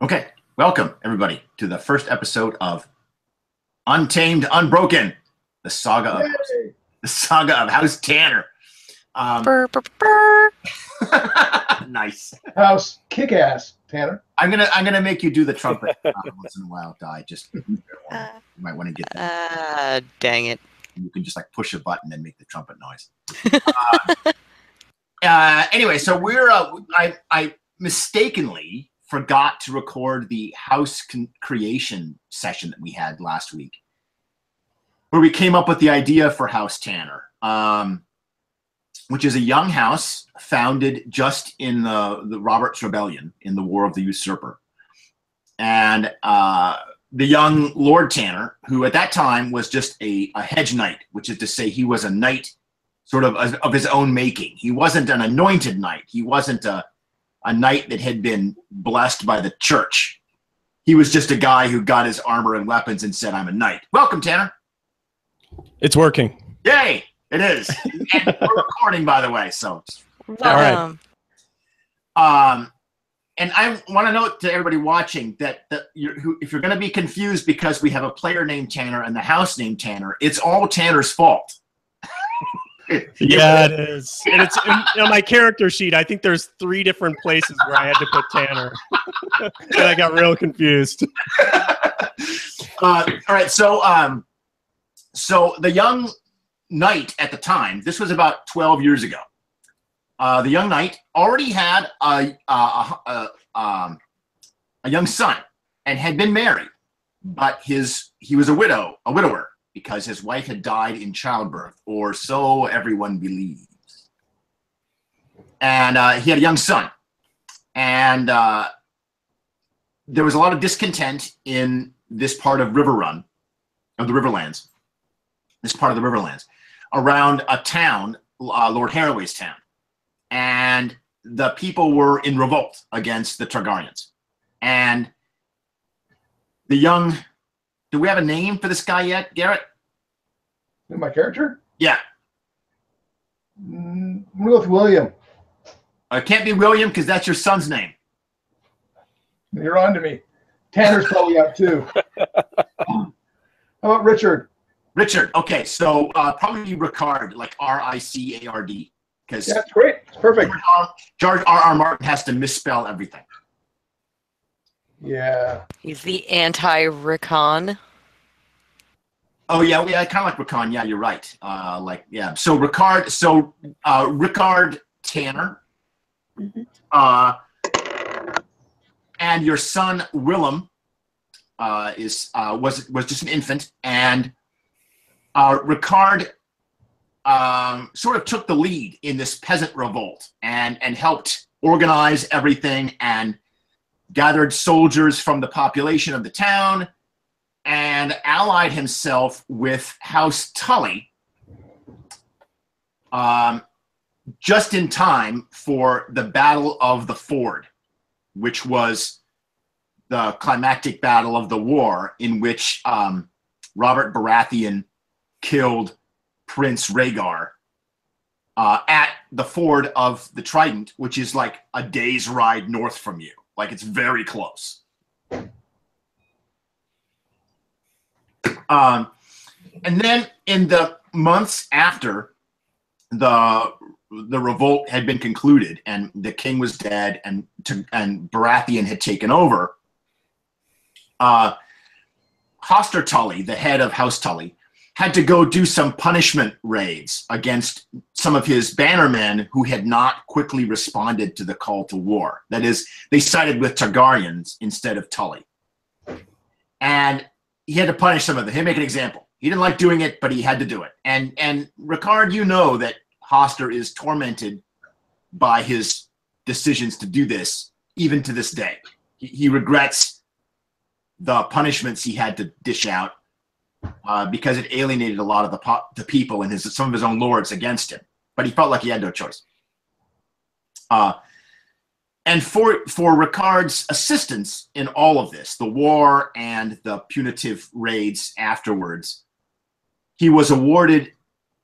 Okay, welcome everybody to the first episode of Untamed, Unbroken, the saga of House Tanner. Burr, burr, burr. Nice. House kick-ass, Tanner. I'm gonna make you do the trumpet once in a while. You might want to get that. Dang it. You can just like push a button and make the trumpet noise. Anyway, so I mistakenly forgot to record the house creation session that we had last week, where we came up with the idea for House Tanner, which is a young house founded just in the Robert's Rebellion in the War of the Usurper. And the young Lord Tanner, who at that time was just a hedge knight, which is to say he was a knight sort of his own making. He wasn't an anointed knight. He wasn't a knight that had been blessed by the church. He was just a guy who got his armor and weapons and said, I'm a knight. Welcome, Tanner. It's working. Yay, it is. And we're recording, by the way, so. Welcome. All right. And I want to note to everybody watching that if you're going to be confused because we have a player named Tanner and the house named Tanner, it's all Tanner's fault. Yeah, it is. And it's in my character sheet. I think there's 3 different places where I had to put Tanner. And I got real confused. All right, so the young knight at the time, this was about 12 years ago. The young knight already had a young son and had been married, but he was a widower, because his wife had died in childbirth, or so everyone believes. And he had a young son. And there was a lot of discontent in this part of Riverrun, of the Riverlands, around a town, Lord Heraldry's town. And the people were in revolt against the Targaryens. And the young... Do we have a name for this guy yet, Garrett? My character? Yeah. I'm going to go with William. It can't be William because that's your son's name. You're on to me. Tanner's probably out too. How about Richard? Richard. Okay, so probably Ricard, like R-I-C-A-R-D. Because that's great. It's perfect. George R.R. Martin has to misspell everything. Yeah. He's the anti-Rickon. Oh yeah, kind of like Ricard. Yeah, you're right. So Ricard. So Ricard Tanner, and your son Willem was just an infant, and Ricard sort of took the lead in this peasant revolt and helped organize everything and gathered soldiers from the population of the town and allied himself with House Tully just in time for the Battle of the Ford, which was the climactic battle of the war in which Robert Baratheon killed Prince Rhaegar at the ford of the Trident, which is like a day's ride north from you. Like, it's very close. And then in the months after the revolt had been concluded and the king was dead and Baratheon had taken over, Hoster Tully, the head of House Tully, had to go do some punishment raids against some of his bannermen who had not quickly responded to the call to war. That is, they sided with Targaryens instead of Tully. And he had to punish some of them. He'd make an example. He didn't like doing it, but he had to do it. And Ricard, you know that Hoster is tormented by his decisions to do this, even to this day. He regrets the punishments he had to dish out because it alienated a lot of the people and some of his own lords against him. But he felt like he had no choice. And for Ricard's assistance in all of this, the war and the punitive raids afterwards, he was awarded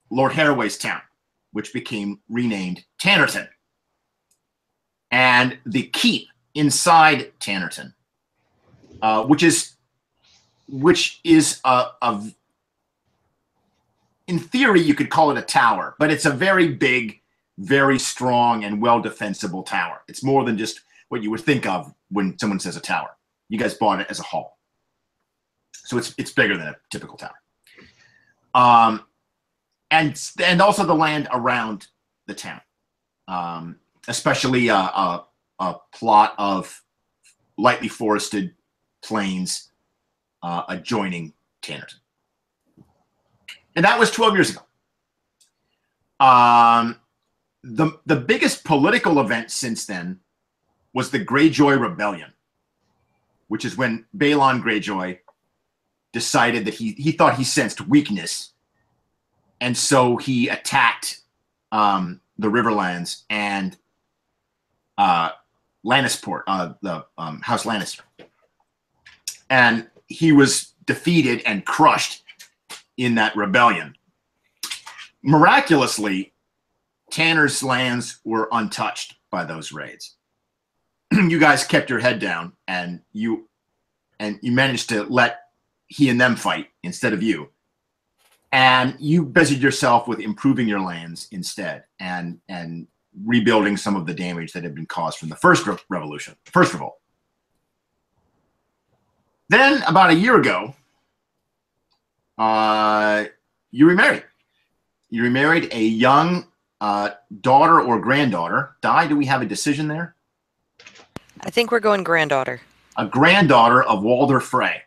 Lord Heraldry's town, which became renamed Tannerton. And the keep inside Tannerton which is in theory you could call it a tower, but it's a very big, very strong, and well defensible tower. It's more than just what you would think of when someone says a tower. You guys bought it as a hall, so it's bigger than a typical tower. And also the land around the town, especially a plot of lightly forested plains adjoining Tannerton. And that was 12 years ago. The biggest political event since then was the Greyjoy Rebellion, which is when Balon Greyjoy decided that he thought he sensed weakness, and so he attacked the Riverlands and Lannisport, the House Lannister. And he was defeated and crushed in that rebellion. Miraculously, Tanner's lands were untouched by those raids. You guys kept your head down, and you managed to let he and them fight instead of you. And you busied yourself with improving your lands instead, and rebuilding some of the damage that had been caused from the first revolution, first revolt. Then, about a year ago, you remarried. You remarried a young daughter or granddaughter. Di, do we have a decision there? I think we're going granddaughter. A granddaughter of Walder Frey,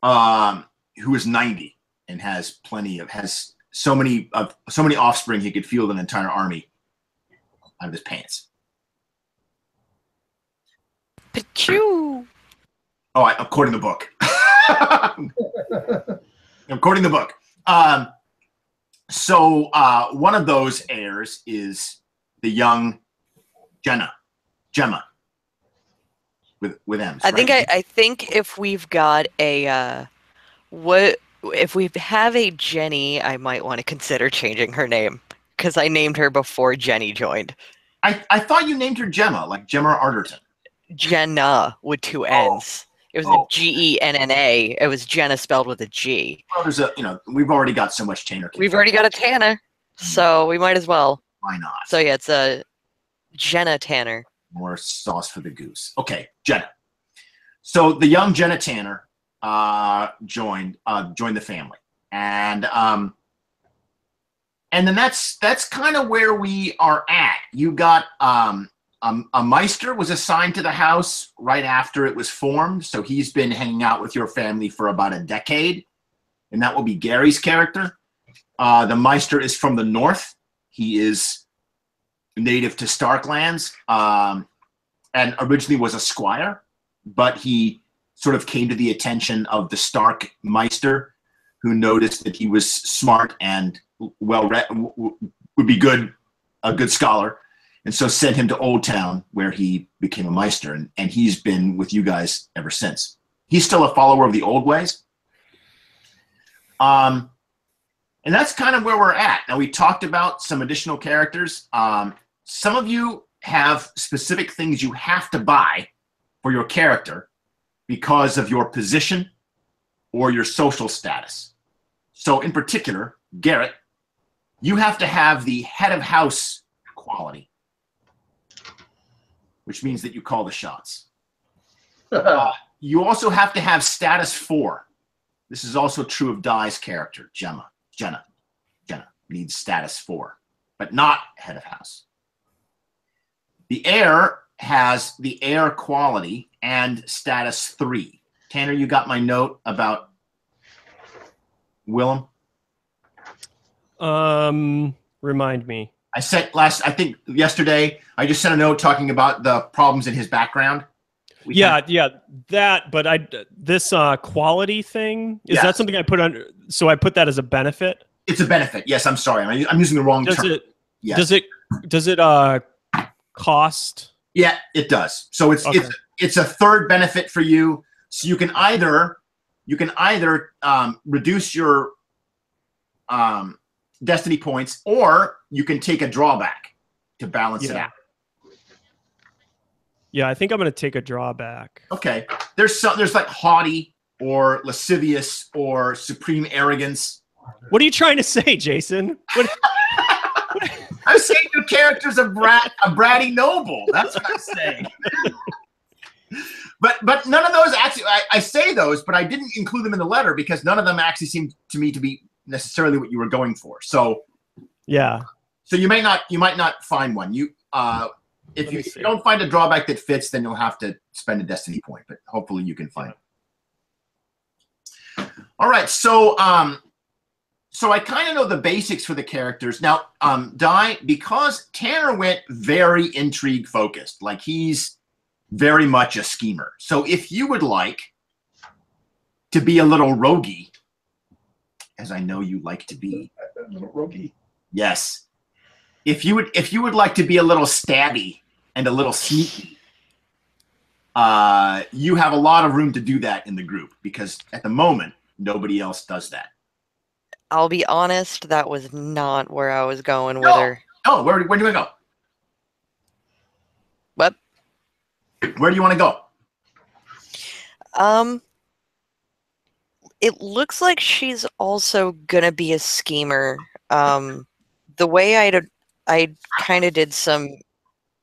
who is 90 and has so many offspring he could field an entire army out of his pants. Pachoo! Oh, I'm quoting the book. I'm quoting the book. So one of those heirs is the young Gemma, with M's. I right? think if we've got a if we have a Jenny, I might want to consider changing her name because I named her before Jenny joined. I thought you named her Gemma, like Gemma Arterton. Jenna with two N's. It was a Genna. It was Jenna spelled with a G. Well, we've already got so much Tanner. We've already got a Tanner, so we might as well. Why not? So yeah, it's a Jenna Tanner. More sauce for the goose. Okay, Jenna. So the young Jenna Tanner joined the family, and then that's kind of where we are at. You got a Meister was assigned to the house right after it was formed, so he's been hanging out with your family for about a decade, and that will be Gary's character. The Meister is from the north. He is native to Starklands, and originally was a squire, but he sort of came to the attention of the Stark Meister, who noticed that he was smart and well-read, would be a good scholar, and so sent him to Old Town, where he became a Meister, and he's been with you guys ever since. He's still a follower of the old ways. And that's kind of where we're at. Now, we talked about some additional characters. Some of you have specific things you have to buy for your character because of your position or your social status. So in particular, Garrett, you have to have the head of house quality, which means that you call the shots. You also have to have status 4. This is also true of Di's character, Jenna needs status 4, but not head of house. The heir has the heir quality and status 3. Tanner, you got my note about Willem? Remind me. I think yesterday, I just sent a note talking about the problems in his background. But this quality thing, is that something I put on? So I put that as a benefit? It's a benefit. Yes, I'm sorry. I'm using the wrong term. Does it cost? Yeah, it does. So it's a third benefit for you. So you can either reduce your destiny points, or you can take a drawback to balance it out. Yeah, I think I'm going to take a drawback. Okay. There's like haughty or lascivious or supreme arrogance. What are you trying to say, Jason? What? I'm saying your character's a bratty noble. That's what I'm saying. But none of those actually, I say those, but I didn't include them in the letter because none of them actually seemed to me to be necessarily what you were going for. So yeah. So you might not find one. If you don't find a drawback that fits, then you'll have to spend a destiny point. But hopefully you can find it. All right. So so I kind of know the basics for the characters now. Because Tanner went very intrigue focused, like he's very much a schemer. So if you would like to be a little roguey, as I know you like to be, A little roguey. yes. If you would like to be a little stabby and a little sneaky, you have a lot of room to do that in the group because at the moment nobody else does that. I'll be honest, that was not where I was going with her. Oh, where do you want to go? What? Where do you want to go? It looks like she's also gonna be a schemer. The way I kind of did some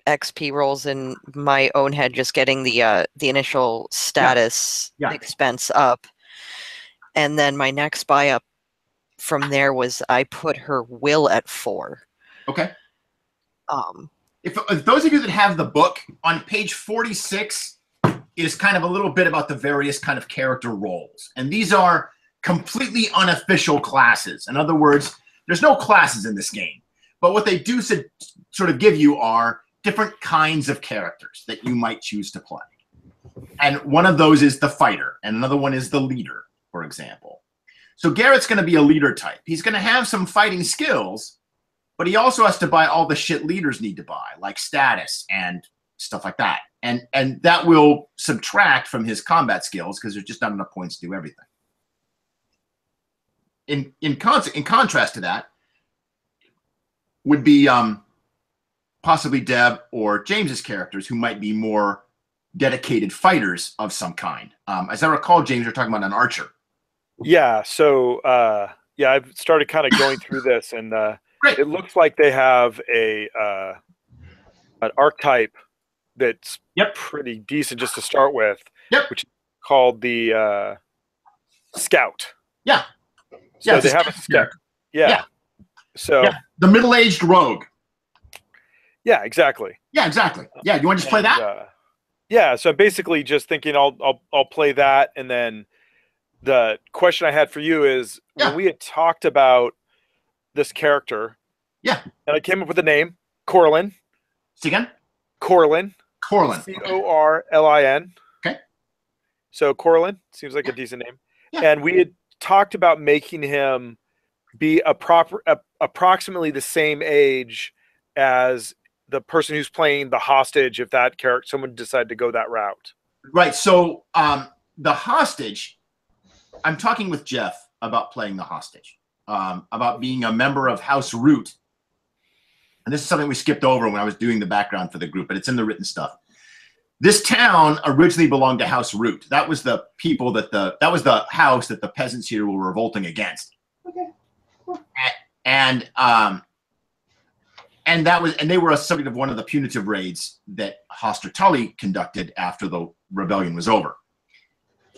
XP rolls in my own head, just getting the initial status expense up, and then my next buy up from there was I put her will at 4. Okay. If those of you that have the book, on page 46 is kind of a little bit about the various kind of character roles. And these are completely unofficial classes. In other words, there's no classes in this game. But what they do sort of give you are different kinds of characters that you might choose to play. And one of those is the fighter, and another one is the leader, for example. So Garrett's going to be a leader type. He's going to have some fighting skills, but he also has to buy all the shit leaders need to buy, like status and stuff like that. And that will subtract from his combat skills because there's just not enough points to do everything. In contrast to that would be possibly Deb or James's characters who might be more dedicated fighters of some kind. As I recall, James, you're talking about an archer. Yeah. So I've started kind of going through this, and it looks like they have an archetype that's pretty decent just to start with, which is called the scout. Yeah. So they have a scout. Yeah. So the middle-aged rogue. Yeah, exactly. Yeah, exactly. Yeah, you want to just play that? Yeah. So I'm basically just thinking I'll play that, and then the question I had for you is when we had talked about this character. Yeah. And I came up with a name, Corlin. See again? Corlin. Corlin. Corlin. Okay. So Corlin seems like a decent name. Yeah. And we had talked about making him be approximately the same age as the person who's playing the hostage if that character, someone decided to go that route. Right. So the hostage, I'm talking with Jeff about playing the hostage, about being a member of House Root. And this is something we skipped over when I was doing the background for the group, but it's in the written stuff. This town originally belonged to House Root. That was the people that was the house that the peasants here were revolting against. Okay. And they were a subject of one of the punitive raids that Hoster Tully conducted after the rebellion was over.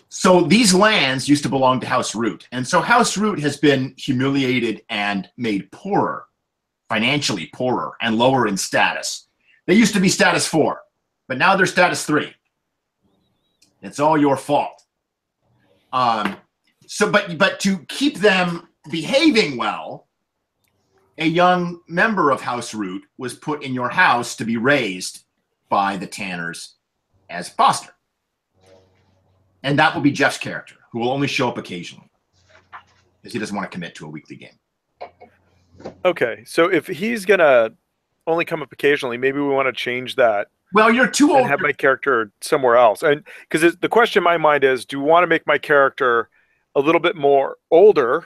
So these lands used to belong to House Root. And so House Root has been humiliated and made poorer, financially poorer, and lower in status. They used to be status 4, but now they're status 3. It's all your fault. But to keep them behaving well, a young member of House Root was put in your house to be raised by the Tanners as foster. And that will be Jeff's character, who will only show up occasionally because he doesn't want to commit to a weekly game. Okay, so if he's going to only come up occasionally, maybe we want to change that. Well, you're too old. And have my character somewhere else. And because the question in my mind is, do we want to make my character a little bit more older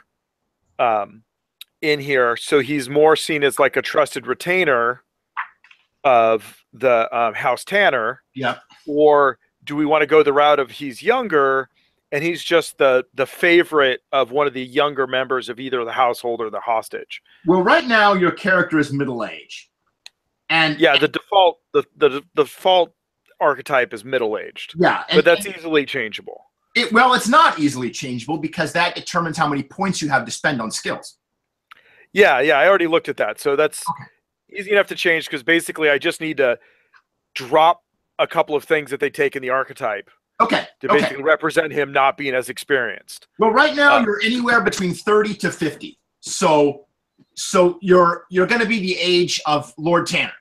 in here so he's more seen as like a trusted retainer of the House Tanner? Yeah. Or do we want to go the route of he's younger and he's just the favorite of one of the younger members of either the household or the hostage? Well, right now your character is middle age, and yeah, the default archetype is middle aged. Yeah, but that's easily changeable. Well, it's not easily changeable because that determines how many points you have to spend on skills. Yeah, I already looked at that, so that's easy enough to change because basically I just need to drop a couple of things that they take in the archetype. Okay. To basically represent him not being as experienced. Well, right now you're anywhere between 30 to 50. So you're going to be the age of Lord Tanner.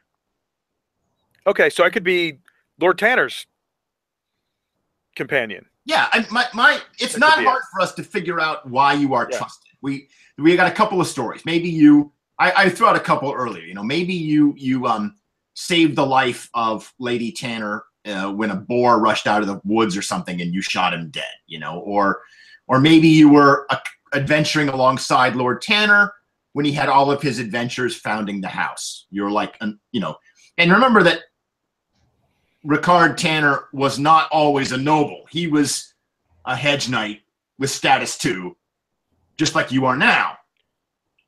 Okay, so I could be Lord Tanner's companion. Yeah, it's not hard for us to figure out why you are trusted. We got a couple of stories. Maybe I threw out a couple earlier. You know, maybe you saved the life of Lady Tanner when a boar rushed out of the woods or something, and you shot him dead. You know, or maybe you were adventuring alongside Lord Tanner when he had all of his adventures founding the house. You're like, you know, and remember that Ricard Tanner was not always a noble. He was a hedge knight with status 2, just like you are now.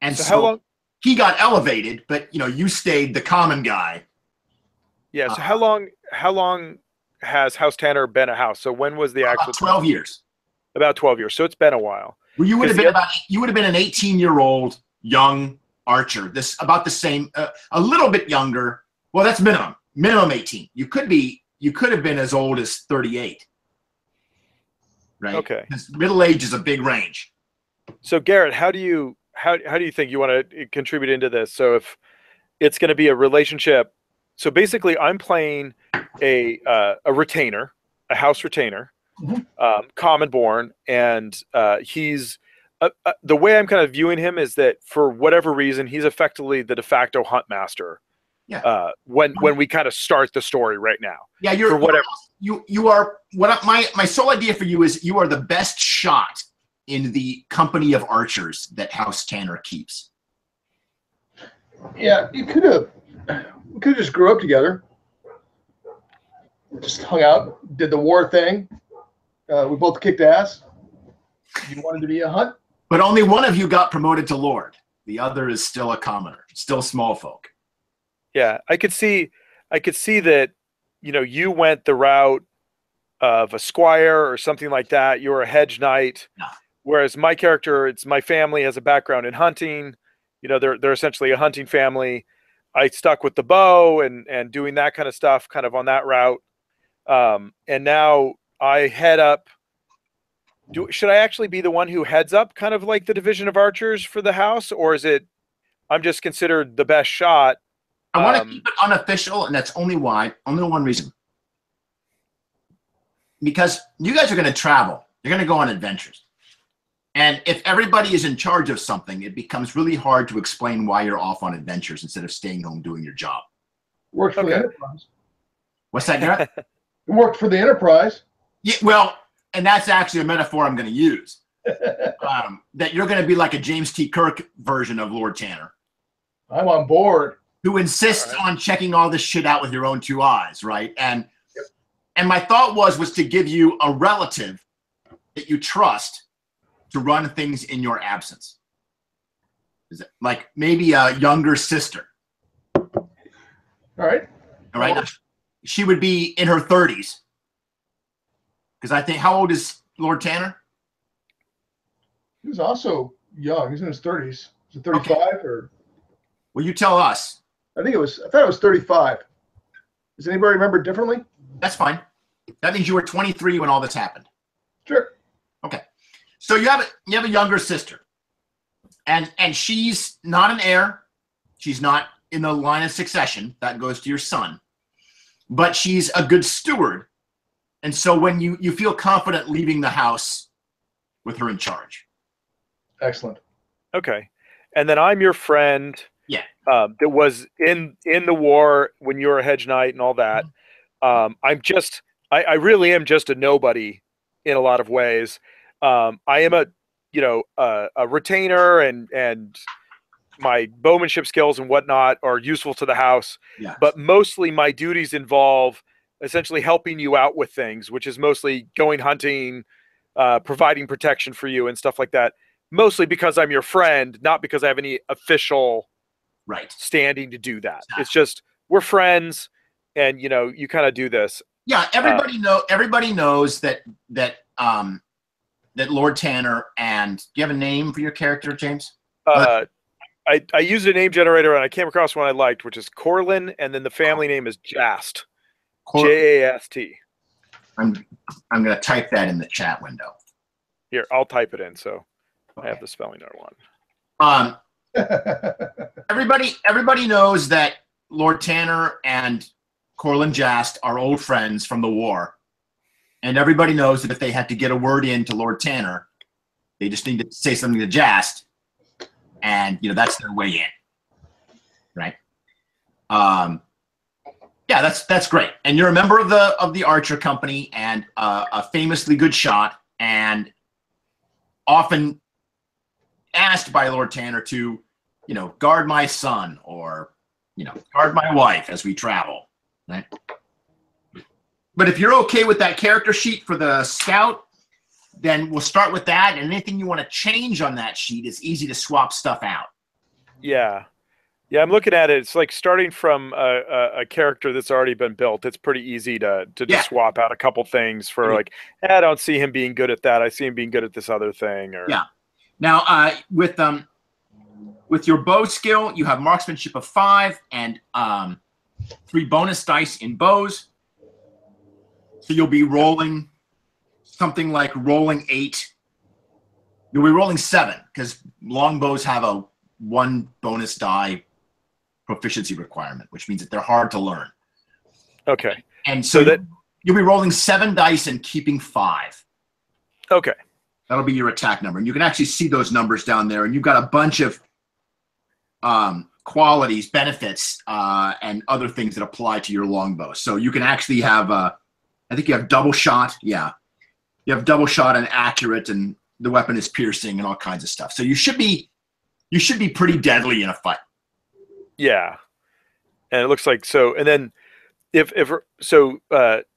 And so how long, he got elevated, but you know, you stayed the common guy. Yeah. So how long has House Tanner been a house? So when was the actual 12 years? About 12 years. So it's been a while. Well, you would have been an 18-year-old young archer. This about the same, a little bit younger. Well, that's minimum 18. You could have been as old as 38. Right? Okay. Because middle age is a big range. So Garrett, how do you think you want to contribute into this? So if it's going to be a relationship, so basically I'm playing a retainer, a house retainer, common born, and he's the way I'm kind of viewing him is that for whatever reason he's effectively the de facto hunt master. Yeah. When we kind of start the story right now. Yeah, my sole idea for you is you are the best shot in the company of archers that House Tanner keeps. Yeah, we could have just grew up together. Just hung out, did the war thing. We both kicked ass. You wanted to be a hunt? But only one of you got promoted to lord. The other is still a commoner, still small folk. Yeah, I could see that, you know, you went the route of a squire or something like that. You were a hedge knight, whereas my character, my family has a background in hunting. You know, they're essentially a hunting family. I stuck with the bow and doing that kind of stuff, kind of on that route. And now I head up. Should I actually be the one who heads up kind of like the division of archers for the house, or is it I'm just considered the best shot? I want to keep it unofficial, and that's only one reason. Because you guys are going to travel. You're going to go on adventures. And if everybody is in charge of something, it becomes really hard to explain why you're off on adventures instead of staying home doing your job. Worked for the Enterprise. What's that, Garrett? It worked for the Enterprise. Yeah, well, and that's actually a metaphor I'm going to use. That you're going to be like a James T. Kirk version of Lord Tanner. I'm on board. Who insists on checking all this shit out with your own 2 eyes, right? And my thought was to give you a relative that you trust to run things in your absence. Is it like maybe a younger sister? All right. All right. Now, she would be in her 30s. Because I think, how old is Lord Tanner? He was also young. He's in his 30s. Is it 35 or? Well, you tell us. I thought it was 35. Does anybody remember differently? That's fine. That means you were 23 when all this happened. Sure. Okay. So you have a younger sister. And she's not an heir. She's not in the line of succession. That goes to your son. But she's a good steward. And so when you feel confident leaving the house with her in charge. Excellent. Okay. And then I'm your friend. Yeah. That was in the war when you were a hedge knight and all that. I really am just a nobody in a lot of ways. I am a retainer and my bowmanship skills and whatnot are useful to the house. Yeah. But mostly my duties involve essentially helping you out with things, which is mostly going hunting, providing protection for you and stuff like that. Mostly because I'm your friend, not because I have any official standing to do that. Exactly. It's just we're friends, and you kind of do this. Yeah, everybody knows that Lord Tanner, and do you have a name for your character, James? I used a name generator and I came across one I liked, which is Corlin, and then the family name is Jast. Jast. I'm going to type that in the chat window. Here, I'll type it in so I have the spelling error one. Everybody knows that Lord Tanner and Corlin Jast are old friends from the war. And everybody knows that if they had to get a word in to Lord Tanner, they just need to say something to Jast, and that's their way in, right? Yeah, that's great. And you're a member of the Archer Company, and a famously good shot, and often asked by Lord Tanner to, guard my son, or guard my wife as we travel, right? But if you're okay with that character sheet for the scout, then we'll start with that. And anything you want to change on that sheet is easy to swap stuff out. Yeah. Yeah, I'm looking at it. It's like starting from a character that's already been built. It's pretty easy to just swap out a couple things for like, I don't see him being good at that. I see him being good at this other thing. Or yeah. Now, with your bow skill, you have marksmanship of 5 and 3 bonus dice in bows. So you'll be rolling something like rolling 8. You'll be rolling 7 because longbows have a 1 bonus die proficiency requirement, which means that they're hard to learn. Okay. And so that you'll be rolling 7 dice and keeping 5. Okay. That'll be your attack number. And you can actually see those numbers down there. And you've got a bunch of qualities, benefits, and other things that apply to your longbow. So you can actually have I think you have double shot. Yeah. You have double shot and accurate, and the weapon is piercing and all kinds of stuff. So you should be pretty deadly in a fight. Yeah. And it looks like so. And then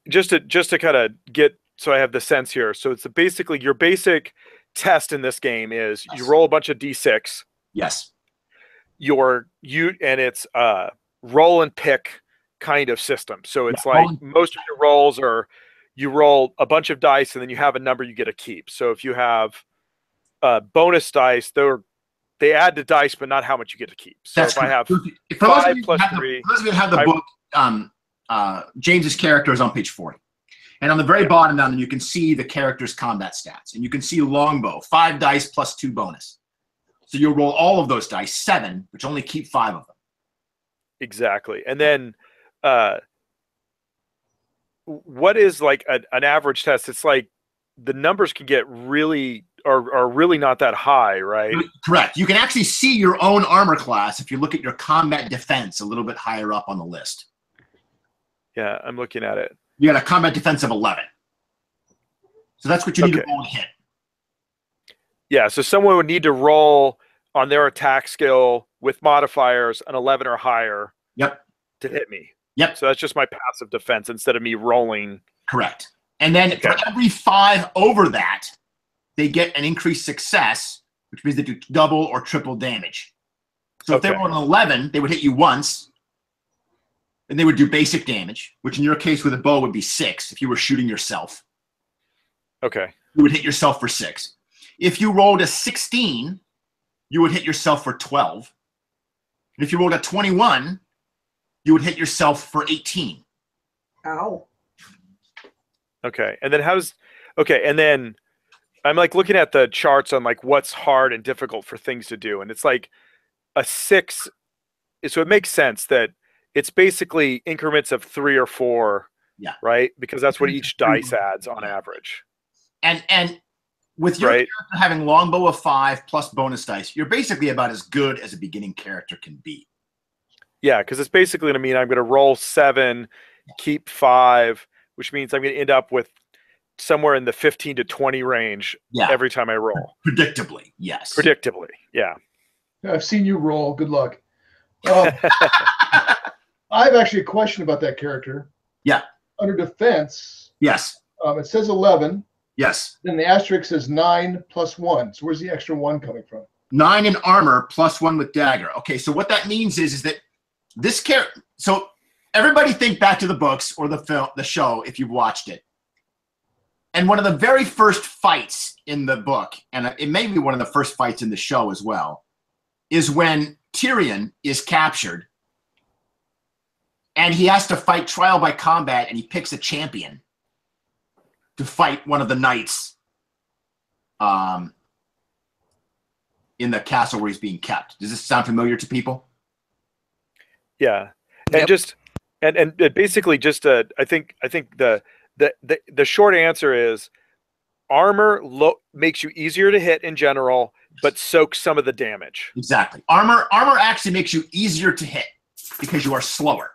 just to kind of get, so I have the sense here. So it's basically your basic test in this game is you roll a bunch of D6. Yes. And it's roll and pick kind of system. So it's like most of your rolls are you roll a bunch of dice and then you have a number you get to keep. So if you have bonus dice, they add to dice, but not how much you get to keep. So if I have 5 plus 3. For those of you who have the book, James's character is on page 40. And on the very bottom down there, you can see the character's combat stats. And you can see longbow, 5 dice plus 2 bonus. So you'll roll all of those dice, 7, which only keep 5 of them. Exactly. And then what is like an average test? It's like the numbers can get really are really not that high, right? Correct. You can actually see your own armor class if you look at your combat defense a little bit higher up on the list. Yeah, I'm looking at it. You got a combat defense of 11. So that's what you need to roll to hit. Yeah, so someone would need to roll on their attack skill with modifiers an 11 or higher. Yep. To hit me. Yep. So that's just my passive defense instead of me rolling. Correct. And then for every 5 over that, they get an increased success, which means they do double or triple damage. So if they were an 11, they would hit you once, and they would do basic damage, which in your case with a bow would be 6 if you were shooting yourself. Okay. You would hit yourself for 6. If you rolled a 16, you would hit yourself for 12. And if you rolled a 21, you would hit yourself for 18. Ow. Okay. And then and then I'm like looking at the charts on like what's hard and difficult for things to do. And it's like a 6. So it makes sense that it's basically increments of 3 or 4. Yeah. Right? Because that's what each dice adds on average. And with your character having longbow of 5 plus bonus dice, you're basically about as good as a beginning character can be. Yeah, because it's basically going to mean I'm going to roll 7, keep 5, which means I'm going to end up with somewhere in the 15 to 20 range every time I roll. Predictably, yes. Predictably, yeah. I've seen you roll. Good luck. I have actually a question about that character. Yeah. Under defense, Yes. it says 11. Yes. Then the asterisk says 9 plus 1. So where's the extra 1 coming from? 9 in armor plus 1 with dagger. Okay, so what that means is that this character. So everybody think back to the books or the film, the show, if you've watched it. And one of the very first fights in the book, and it may be one of the first fights in the show as well, is when Tyrion is captured and he has to fight trial by combat, and he picks a champion to fight one of the knights in the castle where he's being kept. Does this sound familiar to people? Yeah. And Yep. and basically just I think the short answer is armor makes you easier to hit in general, but soaks some of the damage. Exactly. Armor actually makes you easier to hit because you are slower.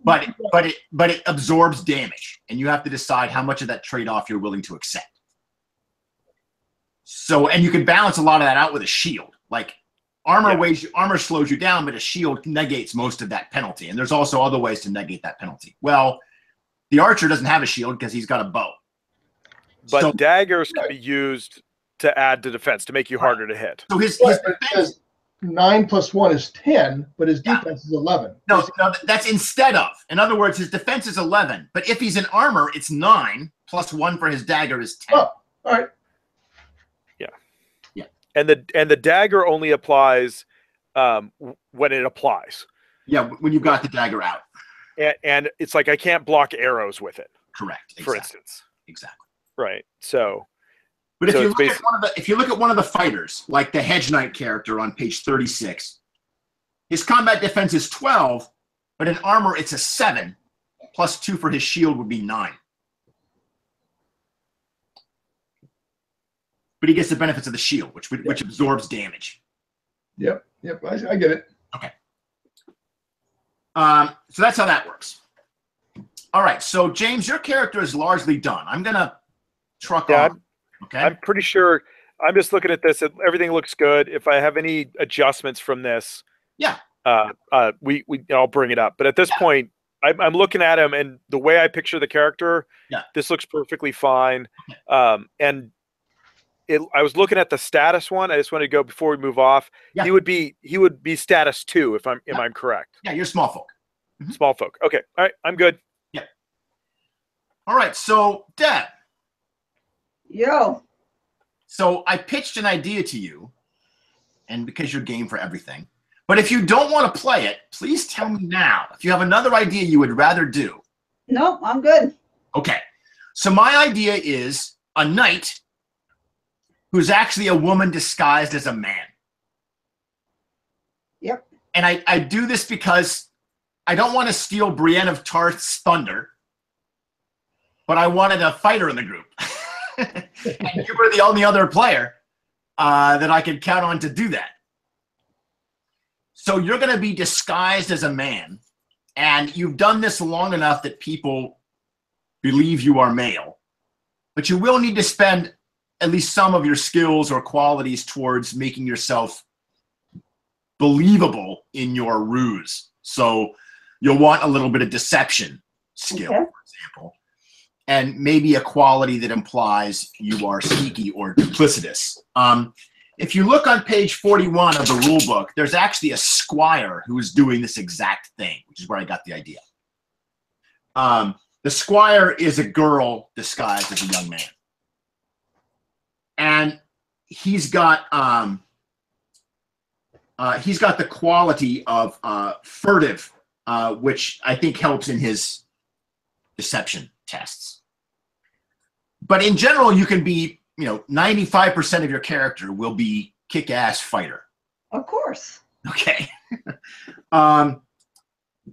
But it absorbs damage, and you have to decide how much of that trade-off you're willing to accept. So, and you can balance a lot of that out with a shield. Like armor slows you down, but a shield negates most of that penalty. And there's also other ways to negate that penalty. Well, the archer doesn't have a shield because he's got a bow. But daggers can be used to add to defense to make you harder to hit. So his defense, 9 plus 1 is 10, but his defense is 11. No, that's instead of. In other words, his defense is 11. But if he's in armor, it's 9 plus 1 for his dagger is 10. Oh, all right. Yeah. And the dagger only applies when it applies. Yeah, when you've got the dagger out. And it's like I can't block arrows with it. Correct. Exactly. For instance. Exactly. Right. So. But if you look at one of the fighters, like the Hedge Knight character on page 36, his combat defense is 12, but in armor it's a 7, plus 2 for his shield would be 9. But he gets the benefits of the shield, which absorbs damage. Yep, I get it. Okay. So that's how that works. All right, so James, your character is largely done. I'm going to truck on. Okay. I'm pretty sure. I'm just looking at this. Everything looks good. If I have any adjustments from this, I'll bring it up. But at this point, I'm looking at him, and the way I picture the character, this looks perfectly fine. And I was looking at the status one. I just wanted to go before we move off. Yeah. He would be status 2 if I'm correct. Yeah, you're small folk. Mm-hmm. Small folk. Okay. All right. I'm good. Yeah. All right. So Deb. Yo. So I pitched an idea to you, and because you're game for everything, but if you don't want to play it, please tell me now. If you have another idea you would rather do. No, I'm good. Okay. So my idea is a knight who's actually a woman disguised as a man. Yep. And I do this because I don't want to steal Brienne of Tarth's thunder, but I wanted a fighter in the group. And you were the only other player that I could count on to do that. So you're going to be disguised as a man, and you've done this long enough that people believe you are male. But you will need to spend at least some of your skills or qualities towards making yourself believable in your ruse. So you'll want a little bit of deception skill, for example. And maybe a quality that implies you are sneaky or duplicitous. If you look on page 41 of the rule book, there's actually a squire who is doing this exact thing, which is where I got the idea. The squire is a girl disguised as a young man. And he's got the quality of furtive, which I think helps in his deception tests. But in general, you can be, 95% of your character will be kick-ass fighter. Of course. Okay.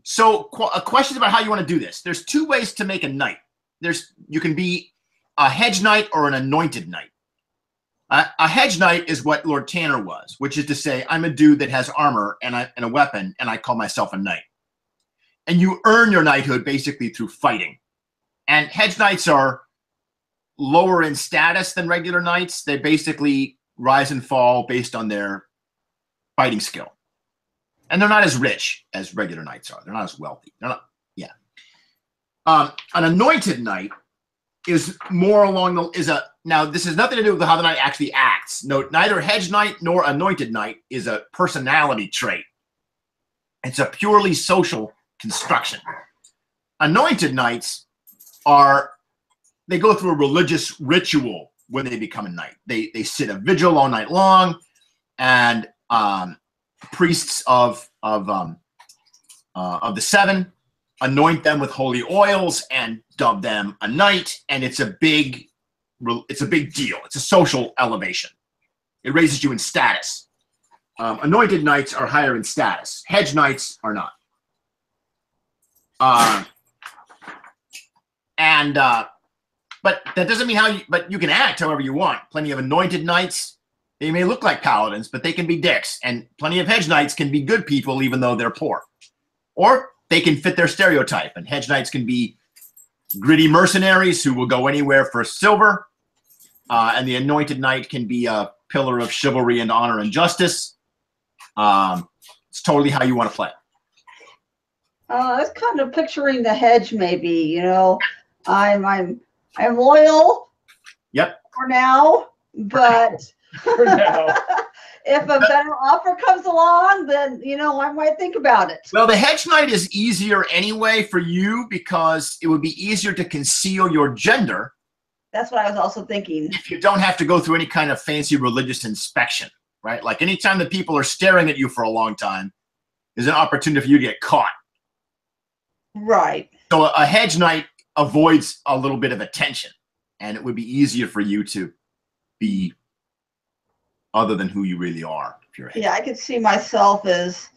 So questions about how you want to do this. There's 2 ways to make a knight. You can be a hedge knight or an anointed knight. A hedge knight is what Lord Tanner was, which is to say, I'm a dude that has armor and a weapon, and I call myself a knight. And you earn your knighthood basically through fighting. And hedge knights are lower in status than regular knights. They basically rise and fall based on their fighting skill. And they're not as rich as regular knights are. They're not as wealthy. They're not, yeah. An anointed knight is more along the, now this has nothing to do with how the knight actually acts. No, neither hedge knight nor anointed knight is a personality trait. It's a purely social construction. Anointed knights they go through a religious ritual when they become a knight. They sit a vigil all night long, and priests of the seven anoint them with holy oils and dub them a knight, and it's a big deal. It's a social elevation. It raises you in status. Anointed knights are higher in status. Hedge knights are not. But that doesn't mean but you can act however you want. Plenty of anointed knights, they may look like paladins, but they can be dicks. And plenty of hedge knights can be good people even though they're poor. Or they can fit their stereotype. And hedge knights can be gritty mercenaries who will go anywhere for silver. And the anointed knight can be a pillar of chivalry and honor and justice. It's totally how you want to play it. I was kind of picturing the hedge, maybe. You know, I'm loyal. Yep. For now, but For now. if a better offer comes along, then I might think about it. Well, the hedge knight is easier anyway for you because it would be easier to conceal your gender. That's what I was also thinking. If you don't have to go through any kind of fancy religious inspection, right? Like anytime that people are staring at you for a long time, is an opportunity for you to get caught. Right. So a hedge knight avoids a little bit of attention, and it would be easier for you to be other than who you really are. If you're a hedge. Yeah, I could see myself as,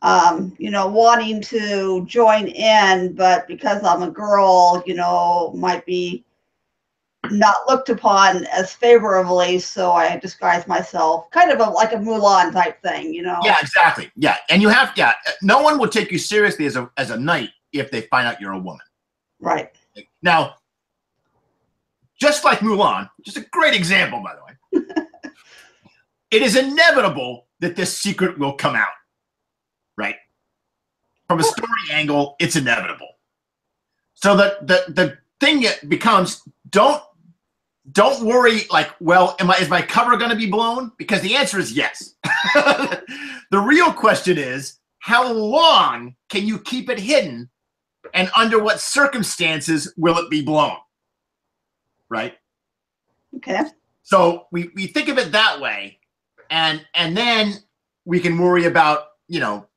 wanting to join in, but because I'm a girl, might be not looked upon as favorably, so I disguise myself, kind of like a Mulan type thing, Yeah, exactly. Yeah, and no one will take you seriously as a knight if they find out you're a woman. Right. Now, just like Mulan, just a great example, by the way, it is inevitable that this secret will come out, right? From a story angle, it's inevitable. So the thing becomes, don't worry, like, well, is my cover going to be blown? Because the answer is yes. The real question is, how long can you keep it hidden, and under what circumstances will it be blown? Right? Okay. So we think of it that way, and then we can worry about,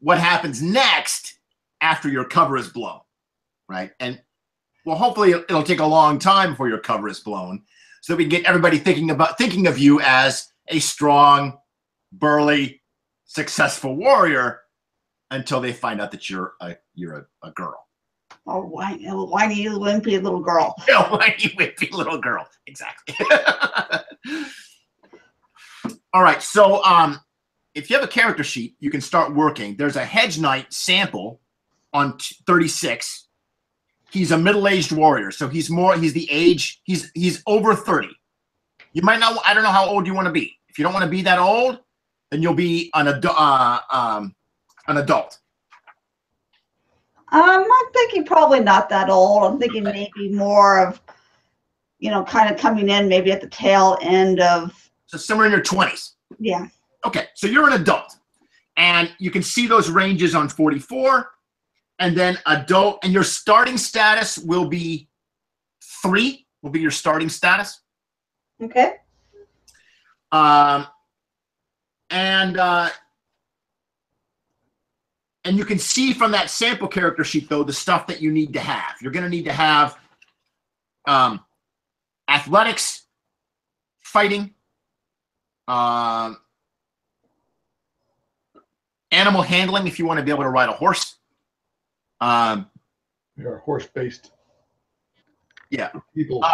what happens next after your cover is blown, right? And well, hopefully it'll take a long time before your cover is blown, so that we can get everybody thinking of you as a strong, burly, successful warrior until they find out that you're a girl. Oh, whiny, wimpy little girl. Whiny, wimpy little girl. Exactly. All right. So if you have a character sheet, you can start working. There's a hedge knight sample on 36. He's a middle-aged warrior, so he's the age. He's over 30. You might not. I don't know how old you want to be. If you don't want to be that old, then you'll be an adult. I'm thinking probably not that old. I'm thinking maybe more of, kind of coming in maybe at the tail end of. So somewhere in your 20s. Yeah. Okay, so you're an adult, and you can see those ranges on 44, and then adult, and your starting status will be 3. Will be your starting status. Okay. And you can see from that sample character sheet, though, the stuff that you need to have. You're going to need to have athletics, fighting, animal handling if you want to be able to ride a horse. You're horse-based. Yeah. People.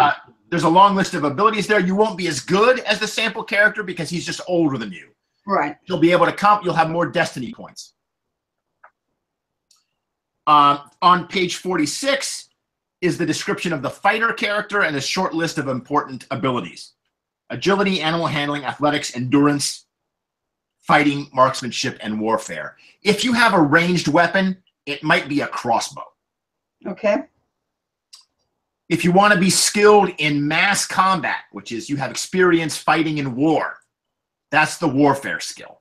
There's a long list of abilities there. You won't be as good as the sample character because he's just older than you. Right. You'll be able to you'll have more destiny points. On page 46 is the description of the fighter character and a short list of important abilities. Agility, animal handling, athletics, endurance, fighting, marksmanship, and warfare. If you have a ranged weapon, it might be a crossbow. Okay. If you want to be skilled in mass combat, which is you have experience fighting in war, that's the warfare skill.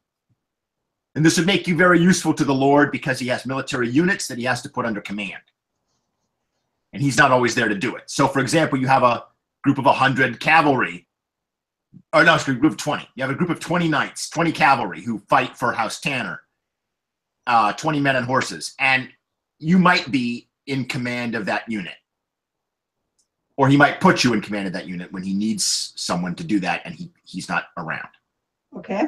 And this would make you very useful to the Lord because he has military units that he has to put under command. And he's not always there to do it. So, for example, you have a group of 100 cavalry. Or no, excuse me, a group of 20. You have a group of 20 knights, 20 cavalry who fight for House Tanner, 20 men and horses. And you might be in command of that unit. Or he might put you in command of that unit when he needs someone to do that and he's not around. Okay.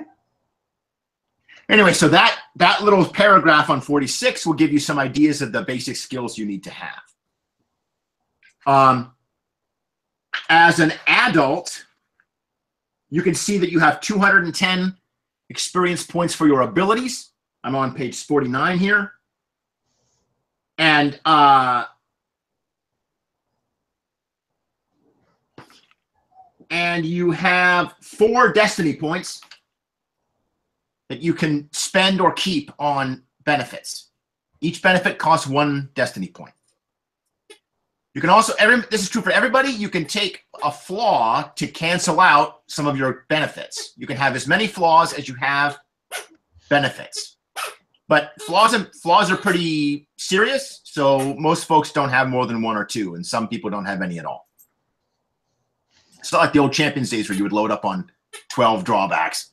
Anyway, so that little paragraph on 46 will give you some ideas of the basic skills you need to have. As an adult, you can see that you have 210 experience points for your abilities. I'm on page 49 here. And you have 4 destiny points that you can spend or keep on benefits. Each benefit costs 1 destiny point. You can also, this is true for everybody, you can take a flaw to cancel out some of your benefits. You can have as many flaws as you have benefits. But flaws are pretty serious, so most folks don't have more than 1 or 2, and some people don't have any at all. It's not like the old Champions days where you would load up on 12 drawbacks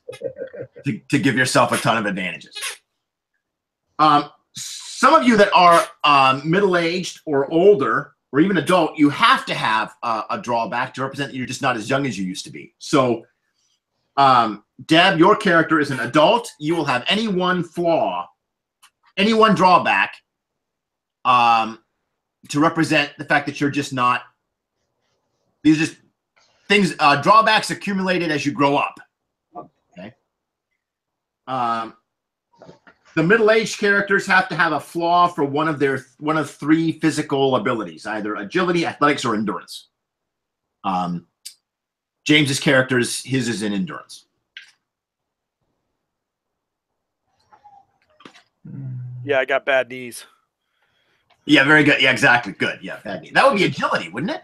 to give yourself a ton of advantages. Some of you that are middle-aged or older, or even adult, you have to have a drawback to represent that you're just not as young as you used to be. So, Deb, your character is an adult. You will have any one flaw, any one drawback to represent the fact that you're just not, these are just things, drawbacks accumulated as you grow up. Okay. The middle-aged characters have to have a flaw for one of 3 physical abilities, either agility, athletics, or endurance. James's character his is in endurance. Yeah, I got bad knees. Yeah, very good. Yeah, exactly. Good. Yeah, bad knees. That would be agility, wouldn't it?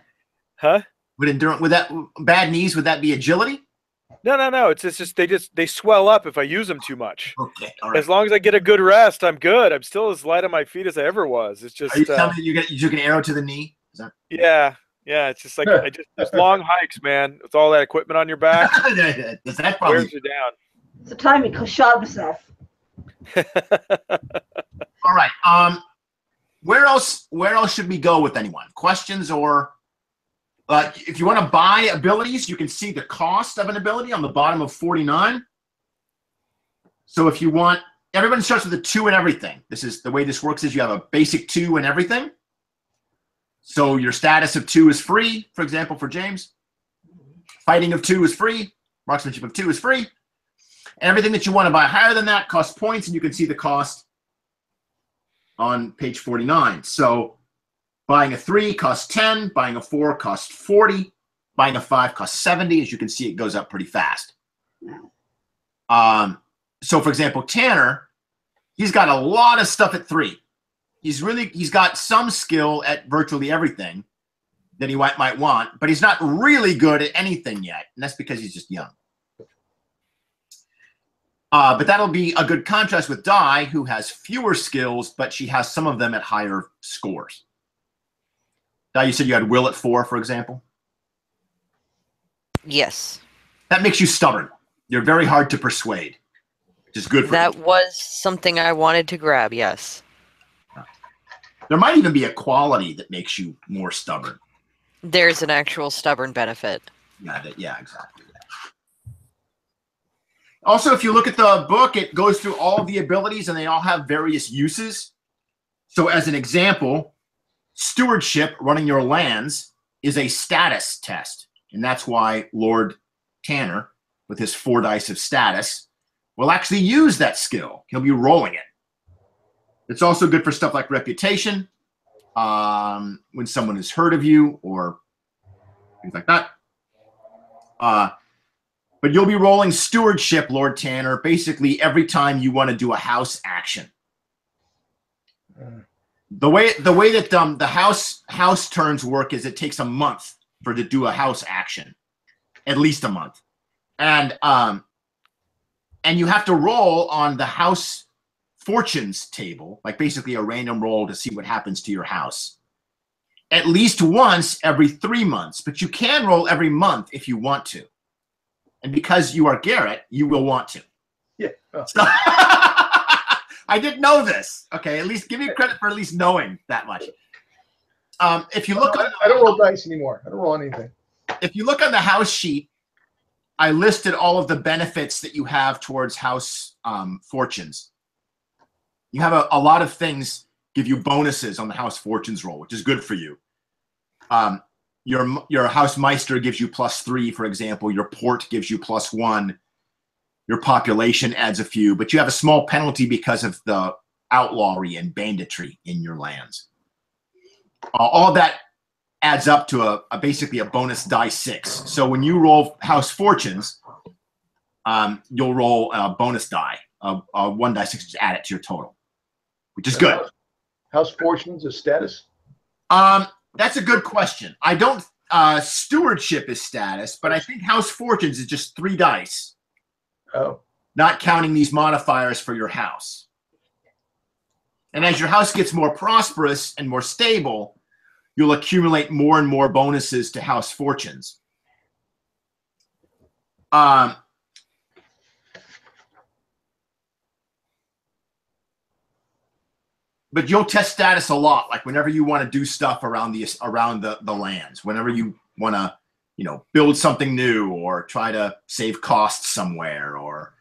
Huh? Would that bad knees? Would that be agility? No. It's just they swell up if I use them too much. Okay, all right. As long as I get a good rest, I'm good. I'm still as light on my feet as I ever was. It's just. Are you telling me you took an arrow to the knee? Is that... Yeah. It's just like those long hikes, man, with all that equipment on your back. Does that probably wears you down? It's the time he shot himself. All right. Where else should we go with anyone? Questions or? If you want to buy abilities, you can see the cost of an ability on the bottom of 49. So if you want, everybody starts with a 2 in everything. This is the way this works is you have a basic 2 in everything. So your status of 2 is free, for example, for James. Fighting of 2 is free. Marksmanship of 2 is free. Everything that you want to buy higher than that costs points, and you can see the cost on page 49. So buying a 3 costs 10, buying a 4 costs 40, buying a 5 costs 70. As you can see, it goes up pretty fast. So for example, Tanner, he's got a lot of stuff at 3. He's got some skill at virtually everything that he might want, but he's not really good at anything yet, and that's because he's just young. But that'll be a good contrast with Di, who has fewer skills, but she has some of them at higher scores. Di, you said you had will at 4, for example? Yes. That makes you stubborn. You're very hard to persuade, which is good for That you. was something I wanted to grab, yes. There might even be a quality that makes you more stubborn. There's an actual stubborn benefit. Yeah, exactly. Also, if you look at the book, it goes through all of the abilities, and they all have various uses. So as an example, stewardship, running your lands, is a status test. And that's why Lord Tanner, with his 4 dice of status, will actually use that skill. He'll be rolling it. It's also good for stuff like reputation, when someone has heard of you or things like that. But But you'll be rolling stewardship, Lord Tanner, basically every time you want to do a house action. The way that the house turns work is it takes a month to do a house action, at least a month, and you have to roll on the house fortunes table, like basically a random roll to see what happens to your house, at least once every 3 months. But you can roll every month if you want to, and because you are Garrett, you will want to. Yeah. Oh. So, I didn't know this. Okay, at least give me credit for at least knowing that much. If you look, I don't roll dice anymore. I don't roll anything. If you look on the house sheet, I listed all of the benefits that you have towards house fortunes. You have a lot of things give you bonuses on the house fortunes roll, which is good for you. Your house meister gives you +3, for example. Your port gives you +1. Your population adds a few, but you have a small penalty because of the outlawry and banditry in your lands. All that adds up to basically a bonus die 6. So when you roll house fortunes, you'll roll a bonus die, 1 die 6, just add it to your total, which is good. House fortunes is status? That's a good question. I don't. Stewardship is status, but I think house fortunes is just 3 dice. Oh. Not counting these modifiers for your house. And as your house gets more prosperous and more stable, you'll accumulate more and more bonuses to house fortunes. But you'll test status a lot, like whenever you want to do stuff around the lands, whenever you want to, build something new or try to save costs somewhere, or,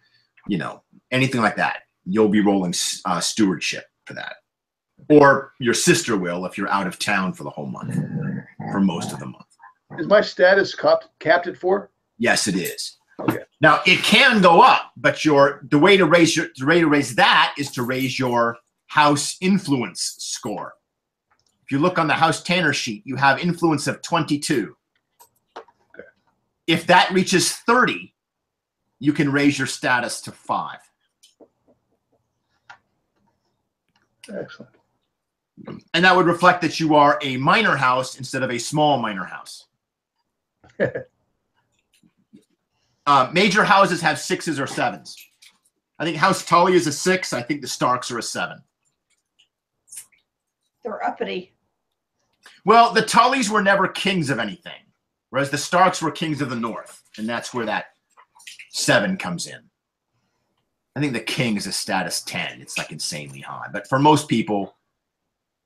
anything like that. You'll be rolling stewardship for that. Or your sister will if you're out of town for the whole month, for most of the month. Is my status capped at 4? Yes, it is. Okay. Now it can go up, but the way to raise that is to raise your house influence score. If you look on the House Tanner sheet, you have influence of 22. Okay. If that reaches 30, you can raise your status to 5. Excellent. And that would reflect that you are a minor house instead of a small minor house. Major houses have 6s or 7s. I think House Tully is a 6. I think the Starks are a 7. They're uppity. Well, the Tullys were never kings of anything, whereas the Starks were kings of the North, and that's where that 7 comes in. I think the king is a status 10. It's like insanely high, but for most people,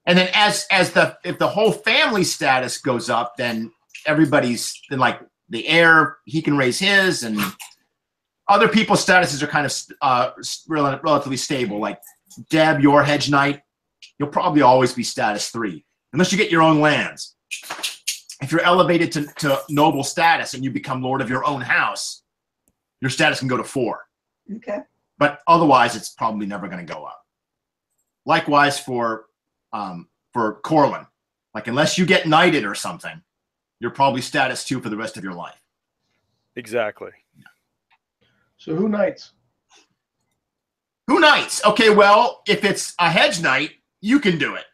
and then if the whole family status goes up, then everybody's like the heir, he can raise his, and other people's statuses are kind of relatively stable. Like Deb, your hedge knight, you'll probably always be status 3, unless you get your own lands. If you're elevated to noble status and you become lord of your own house, your status can go to 4. Okay. But otherwise, it's probably never going to go up. Likewise for Corlin, like unless you get knighted or something, you're probably status 2 for the rest of your life. Exactly. So who knights? Who knights? Okay, well, if it's a hedge knight, you can do it.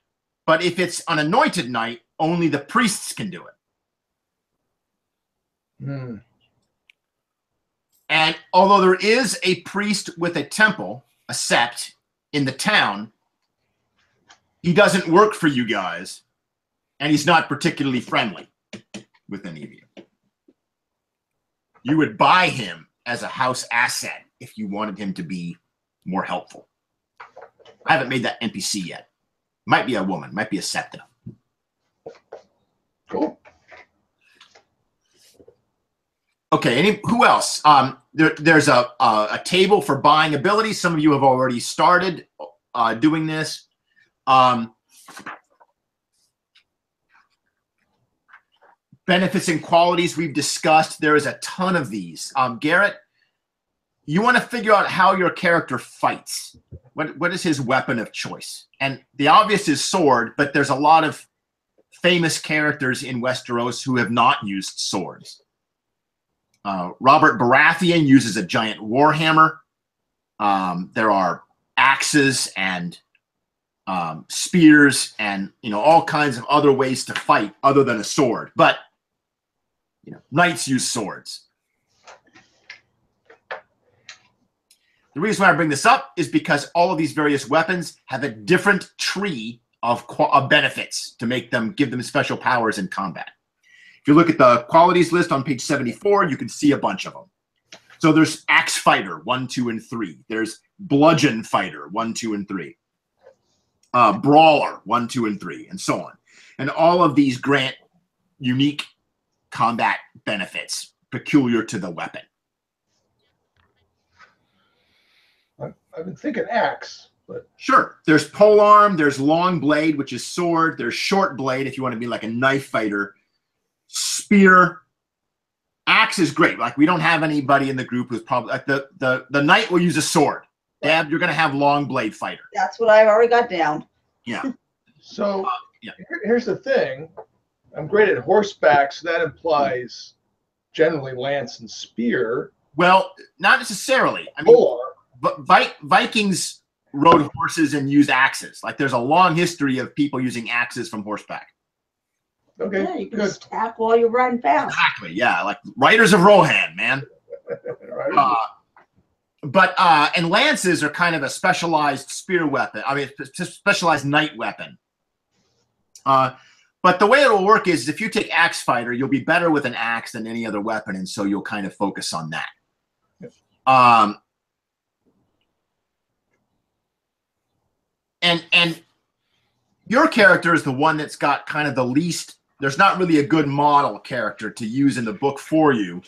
But if it's an anointed knight, only the priests can do it. Hmm. And although there is a priest with a temple, a sept, in the town, he doesn't work for you guys, and he's not particularly friendly with any of you. You would buy him as a house asset if you wanted him to be more helpful. I haven't made that NPC yet. Might be a woman, might be a septa. Cool. Okay, who else? There's a table for buying abilities. Some of you have already started doing this. Benefits and qualities we've discussed. There is a ton of these. Garrett, you want to figure out how your character fights. What is his weapon of choice? And the obvious is sword, but there's a lot of famous characters in Westeros who have not used swords. Robert Baratheon uses a giant warhammer. There are axes and spears and all kinds of other ways to fight other than a sword. But knights use swords. The reason why I bring this up is because all of these various weapons have a different tree of benefits to give them special powers in combat. If you look at the qualities list on page 74, you can see a bunch of them. So there's Axe Fighter, 1, 2, and 3. There's Bludgeon Fighter, 1, 2, and 3. Brawler, 1, 2, and 3, and so on. And all of these grant unique combat benefits peculiar to the weapon. I've been thinking axe, but sure. There's polearm, there's long blade, which is sword, there's short blade if you want to be like a knife fighter, spear. Axe is great. Like we don't have anybody in the group who's probably like the knight will use a sword. Dab, you're gonna have long blade fighter. That's what I've already got down. Yeah. So here's the thing. I'm great at horseback, so that implies generally lance and spear. Well, not necessarily. I mean, but Vikings rode horses and used axes. Like there's a long history of people using axes from horseback. Okay, yeah, you can stack while you're riding fast. Exactly, yeah, like Riders of Rohan, man. And lances are kind of a specialized spear weapon. I mean, specialized knight weapon. But the way it'll work is if you take Axe Fighter, you'll be better with an axe than any other weapon, and so you'll kind of focus on that. And your character is the one that's got kind of the least. There's not really a good model character to use in the book for you.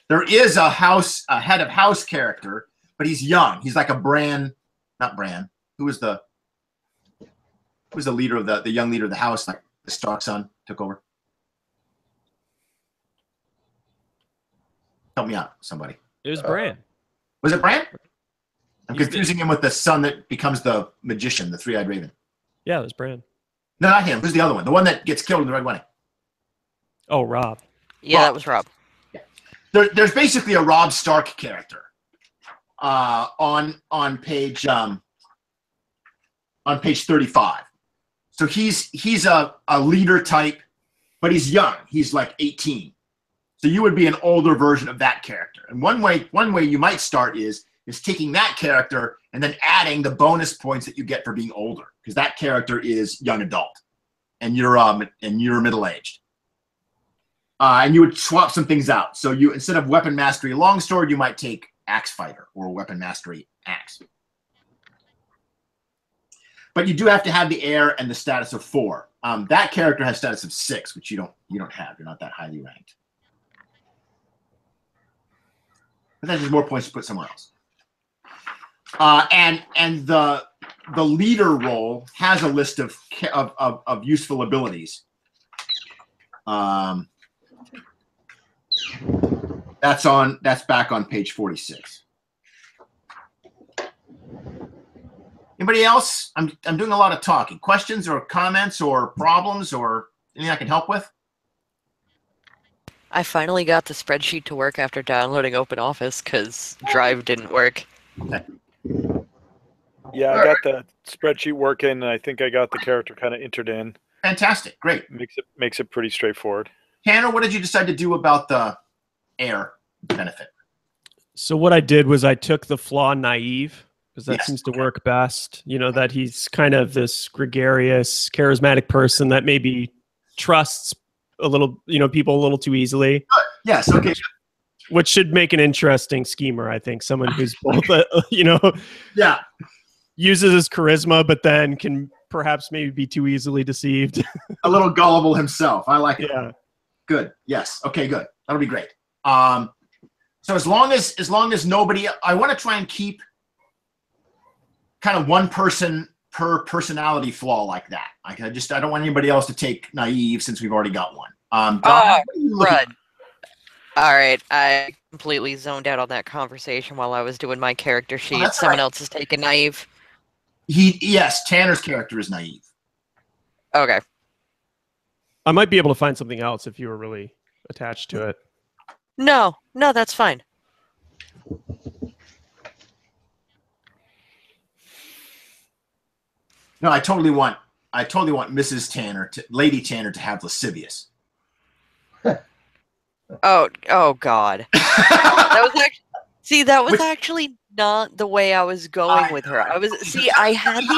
There is a head of house character, but he's young. He's like a not Bran. Who was the leader of the young leader of the house? Like the Stark son took over. Help me out, somebody. It was Bran. Was it Bran? I'm confusing him with the son that becomes the magician, the three-eyed raven. Yeah, it was Bran. No, not him. Who's the other one? The one that gets killed in the Red Wedding. Oh, Rob. Yeah, Rob. That was Rob. Yeah. There's basically a Rob Stark character on page 35. So he's a leader type, but he's young. He's like 18. So you would be an older version of that character. And one way you might start is taking that character and then adding the bonus points that you get for being older, because that character is young adult, and you're middle aged. And you would swap some things out. So you, instead of weapon mastery longsword, you might take Axe Fighter or weapon mastery axe. But you do have to have the air and the status of 4. That character has status of 6, which you don't have. You're not that highly ranked. But that's just more points to put somewhere else. And the leader role has a list of useful abilities. That's back on page 46. Anybody else? I'm doing a lot of talking. Questions or comments or problems or anything I can help with? I finally got the spreadsheet to work after downloading OpenOffice because Drive didn't work. Okay. Yeah, I got the spreadsheet working, and I think I got the character kind of entered in. Fantastic, great. Makes it pretty straightforward. Tanner, what did you decide to do about the air benefit? So what I did was I took the flaw naive, because that Yes, seems to work best. You know, that he's kind of this gregarious, charismatic person that maybe trusts a little, people a little too easily. Good. Yes, okay. Which should make an interesting schemer, I think. Someone who's both, yeah, uses his charisma, but then can perhaps maybe be too easily deceived. A little gullible himself. I like it. Yeah. Good. Yes. Okay, good. That'll be great. So as long as nobody, I want to try and keep kind of one person per personality flaw like that. I don't want anybody else to take naive since we've already got one. Right. All right, I completely zoned out on that conversation while I was doing my character sheet. Someone else is taking naive. Yes, Tanner's character is naive. Okay. I might be able to find something else if you were really attached to it. No, that's fine. No, I totally want Mrs. Tanner, Lady Tanner, to have lascivious. Oh God. That was actually not the way I was going with her. I had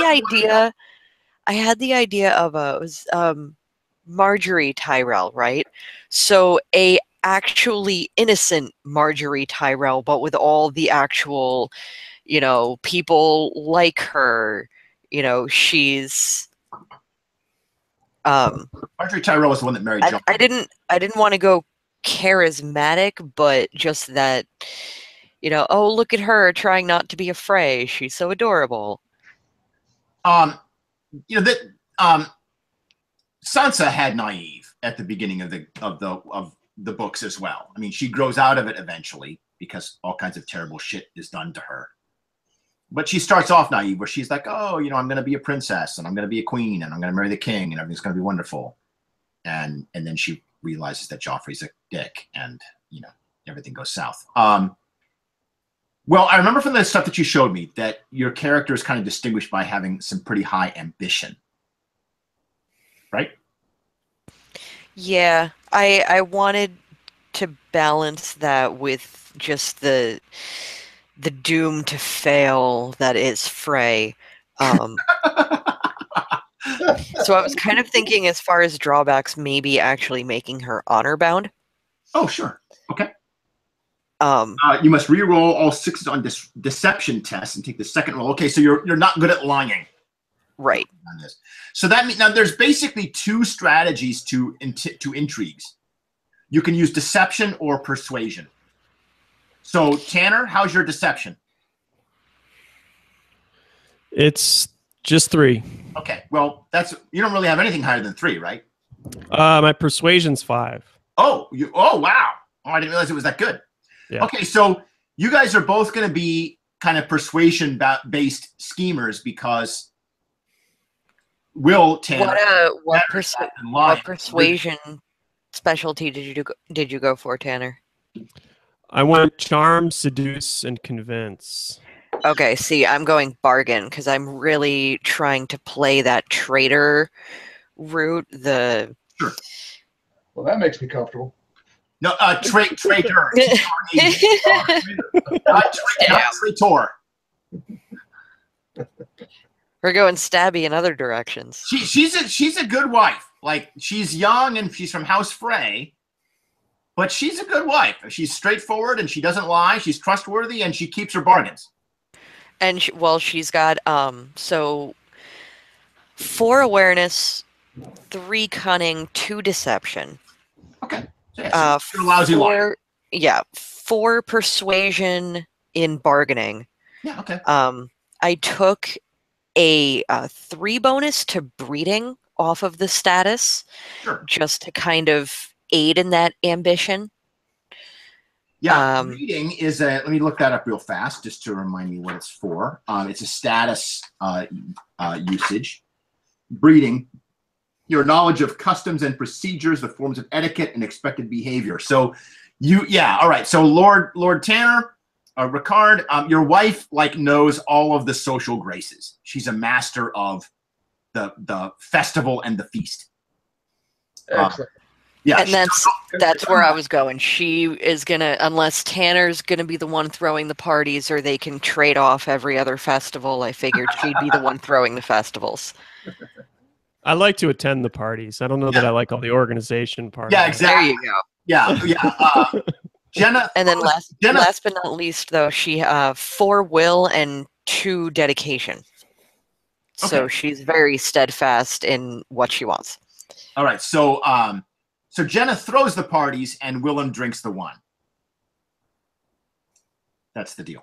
the idea of it was Marjorie Tyrell, right? So a actually innocent Marjorie Tyrell, but with all the actual, people like her. She's Marjorie Tyrell was the one that married John. I didn't want to go charismatic, but just that, oh, look at her trying not to be afraid. She's so adorable. Sansa had naive at the beginning of the books as well. I mean, she grows out of it eventually because all kinds of terrible shit is done to her. But she starts off naive, where she's like, "Oh, I'm going to be a princess, and I'm going to be a queen, and I'm going to marry the king, and everything's going to be wonderful." And then she realizes that Joffrey's a dick, and everything goes south. Well, I remember from the stuff that you showed me that your character is kind of distinguished by having some pretty high ambition, right? Yeah, I wanted to balance that with just the doom to fail that is Frey. So I was kind of thinking, as far as drawbacks, maybe actually making her honor bound. Oh, sure. Okay. You must re-roll all 6 on deception tests and take the second roll. Okay, so you're not good at lying. Right. On this. So that means now there's basically 2 strategies to intrigues. You can use deception or persuasion. So Tanner, how's your deception? It's just 3. Okay. Well, you don't really have anything higher than 3, right? My persuasion's 5. Oh, wow. Oh, I didn't realize it was that good. Yeah. Okay, so you guys are both going to be kind of persuasion-based schemers because Tanner, what persuasion specialty did you go for, Tanner? I went charm, seduce, and convince. Okay, see, I'm going bargain because I'm really trying to play that traitor route. Sure. Well, that makes me comfortable. No, traitor. Not traitor. We're going stabby in other directions. She's a good wife. Like, she's young and she's from House Frey, but she's a good wife. She's straightforward and she doesn't lie. She's trustworthy and she keeps her bargains. And she's got 4 awareness, 3 cunning, 2 deception. Okay. So yeah, she's a lousy liar. Yeah, 4 persuasion in bargaining. Yeah. Okay. I took a 3 bonus to breeding off of the status, sure, just to kind of aid in that ambition. Yeah, breeding is let me look that up real fast just to remind me what it's for. It's a status usage. Breeding, your knowledge of customs and procedures, the forms of etiquette and expected behavior. So all right. So Lord Tanner, Ricard, your wife knows all of the social graces. She's a master of the festival and the feast. Excellent. Yeah, and that's where I was going. She is gonna, unless Tanner's gonna be the one throwing the parties, or they can trade off every other festival. I figured she'd be the one throwing the festivals. I like to attend the parties. I don't know that I like all the organization parts. Yeah, exactly. There you go. Yeah. Jenna. And then last but not least, though, she 4 will and 2 dedication. Okay. So she's very steadfast in what she wants. All right. So Jenna throws the parties and Willem drinks the wine. That's the deal.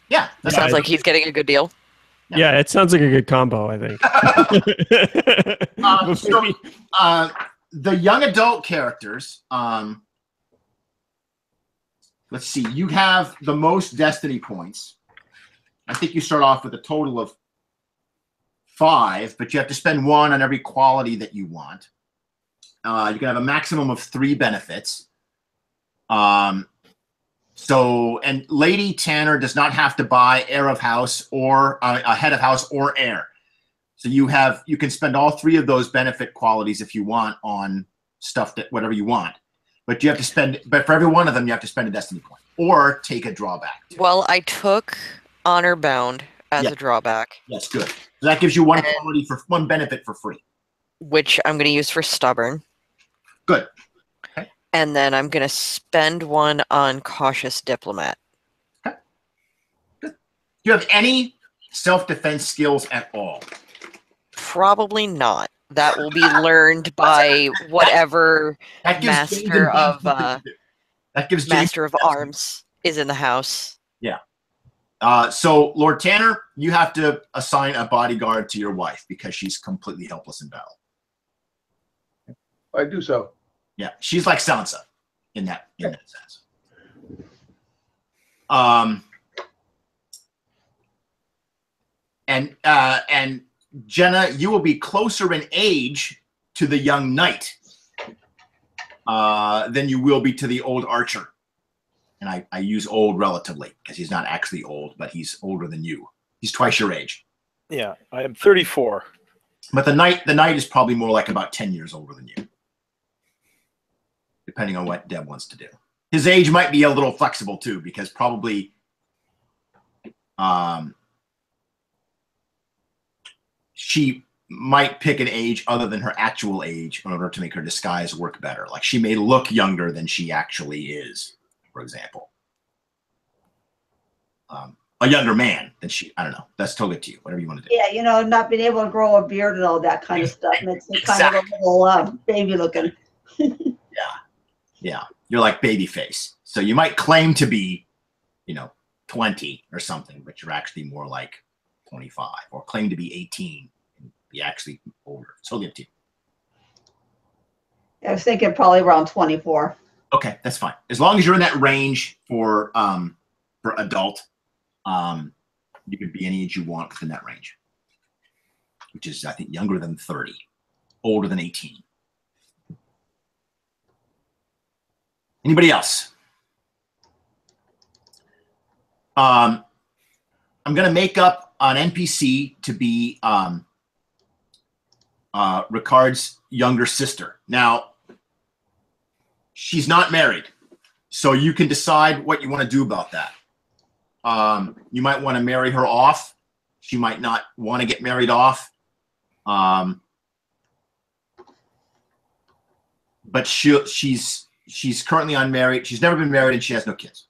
Yeah. That sounds like he's getting a good deal. Yeah, it sounds like a good combo, I think. The young adult characters, let's see, you have the most destiny points. I think you start off with a total of 5, but you have to spend 1 on every quality that you want. You can have a maximum of 3 benefits. So, and Lady Tanner does not have to buy heir of house or a head of house or heir. So you can spend all 3 of those benefit qualities if you want on stuff that whatever you want. But you have to spend. But for every one of them, you have to spend a destiny point or take a drawback. Well, I took honor bound as a drawback. Yes, good. So that gives you one quality for one benefit for free, which I'm going to use for stubborn. Good. Okay. And then I'm going to spend one on cautious diplomat. Okay. Good. Do you have any self-defense skills at all? Probably not. That will be learned by whatever master of arms is in the house. Yeah. So Lord Tanner, you have to assign a bodyguard to your wife because she's completely helpless in battle. I do so. Yeah, she's like Sansa in that sense. And Jenna, you will be closer in age to the young knight than you will be to the old archer. And I use old relatively because he's not actually old, but he's older than you. He's twice your age. Yeah, I am 34. But the knight is probably more like about 10 years older than you, depending on what Deb wants to do. His age might be a little flexible too, because probably she might pick an age other than her actual age in order to make her disguise work better. Like she may look younger than she actually is, for example. A younger man than she, I don't know. That's totally up to you, whatever you want to do. Yeah, you know, not being able to grow a beard and all that kind of stuff makes me kind of a little baby looking. Yeah. You're like baby face. So you might claim to be, 20 or something, but you're actually more like 25, or claim to be 18 and be actually older. It's totally up to you. I was thinking probably around 24. Okay, that's fine. As long as you're in that range for adult, you can be any age you want within that range, which is, I think, younger than 30, older than 18. Anybody else? I'm going to make up an NPC to be Ricard's younger sister. Now, she's not married, so you can decide what you want to do about that. You might want to marry her off. She might not want to get married off. But she's currently unmarried. She's never been married and she has no kids.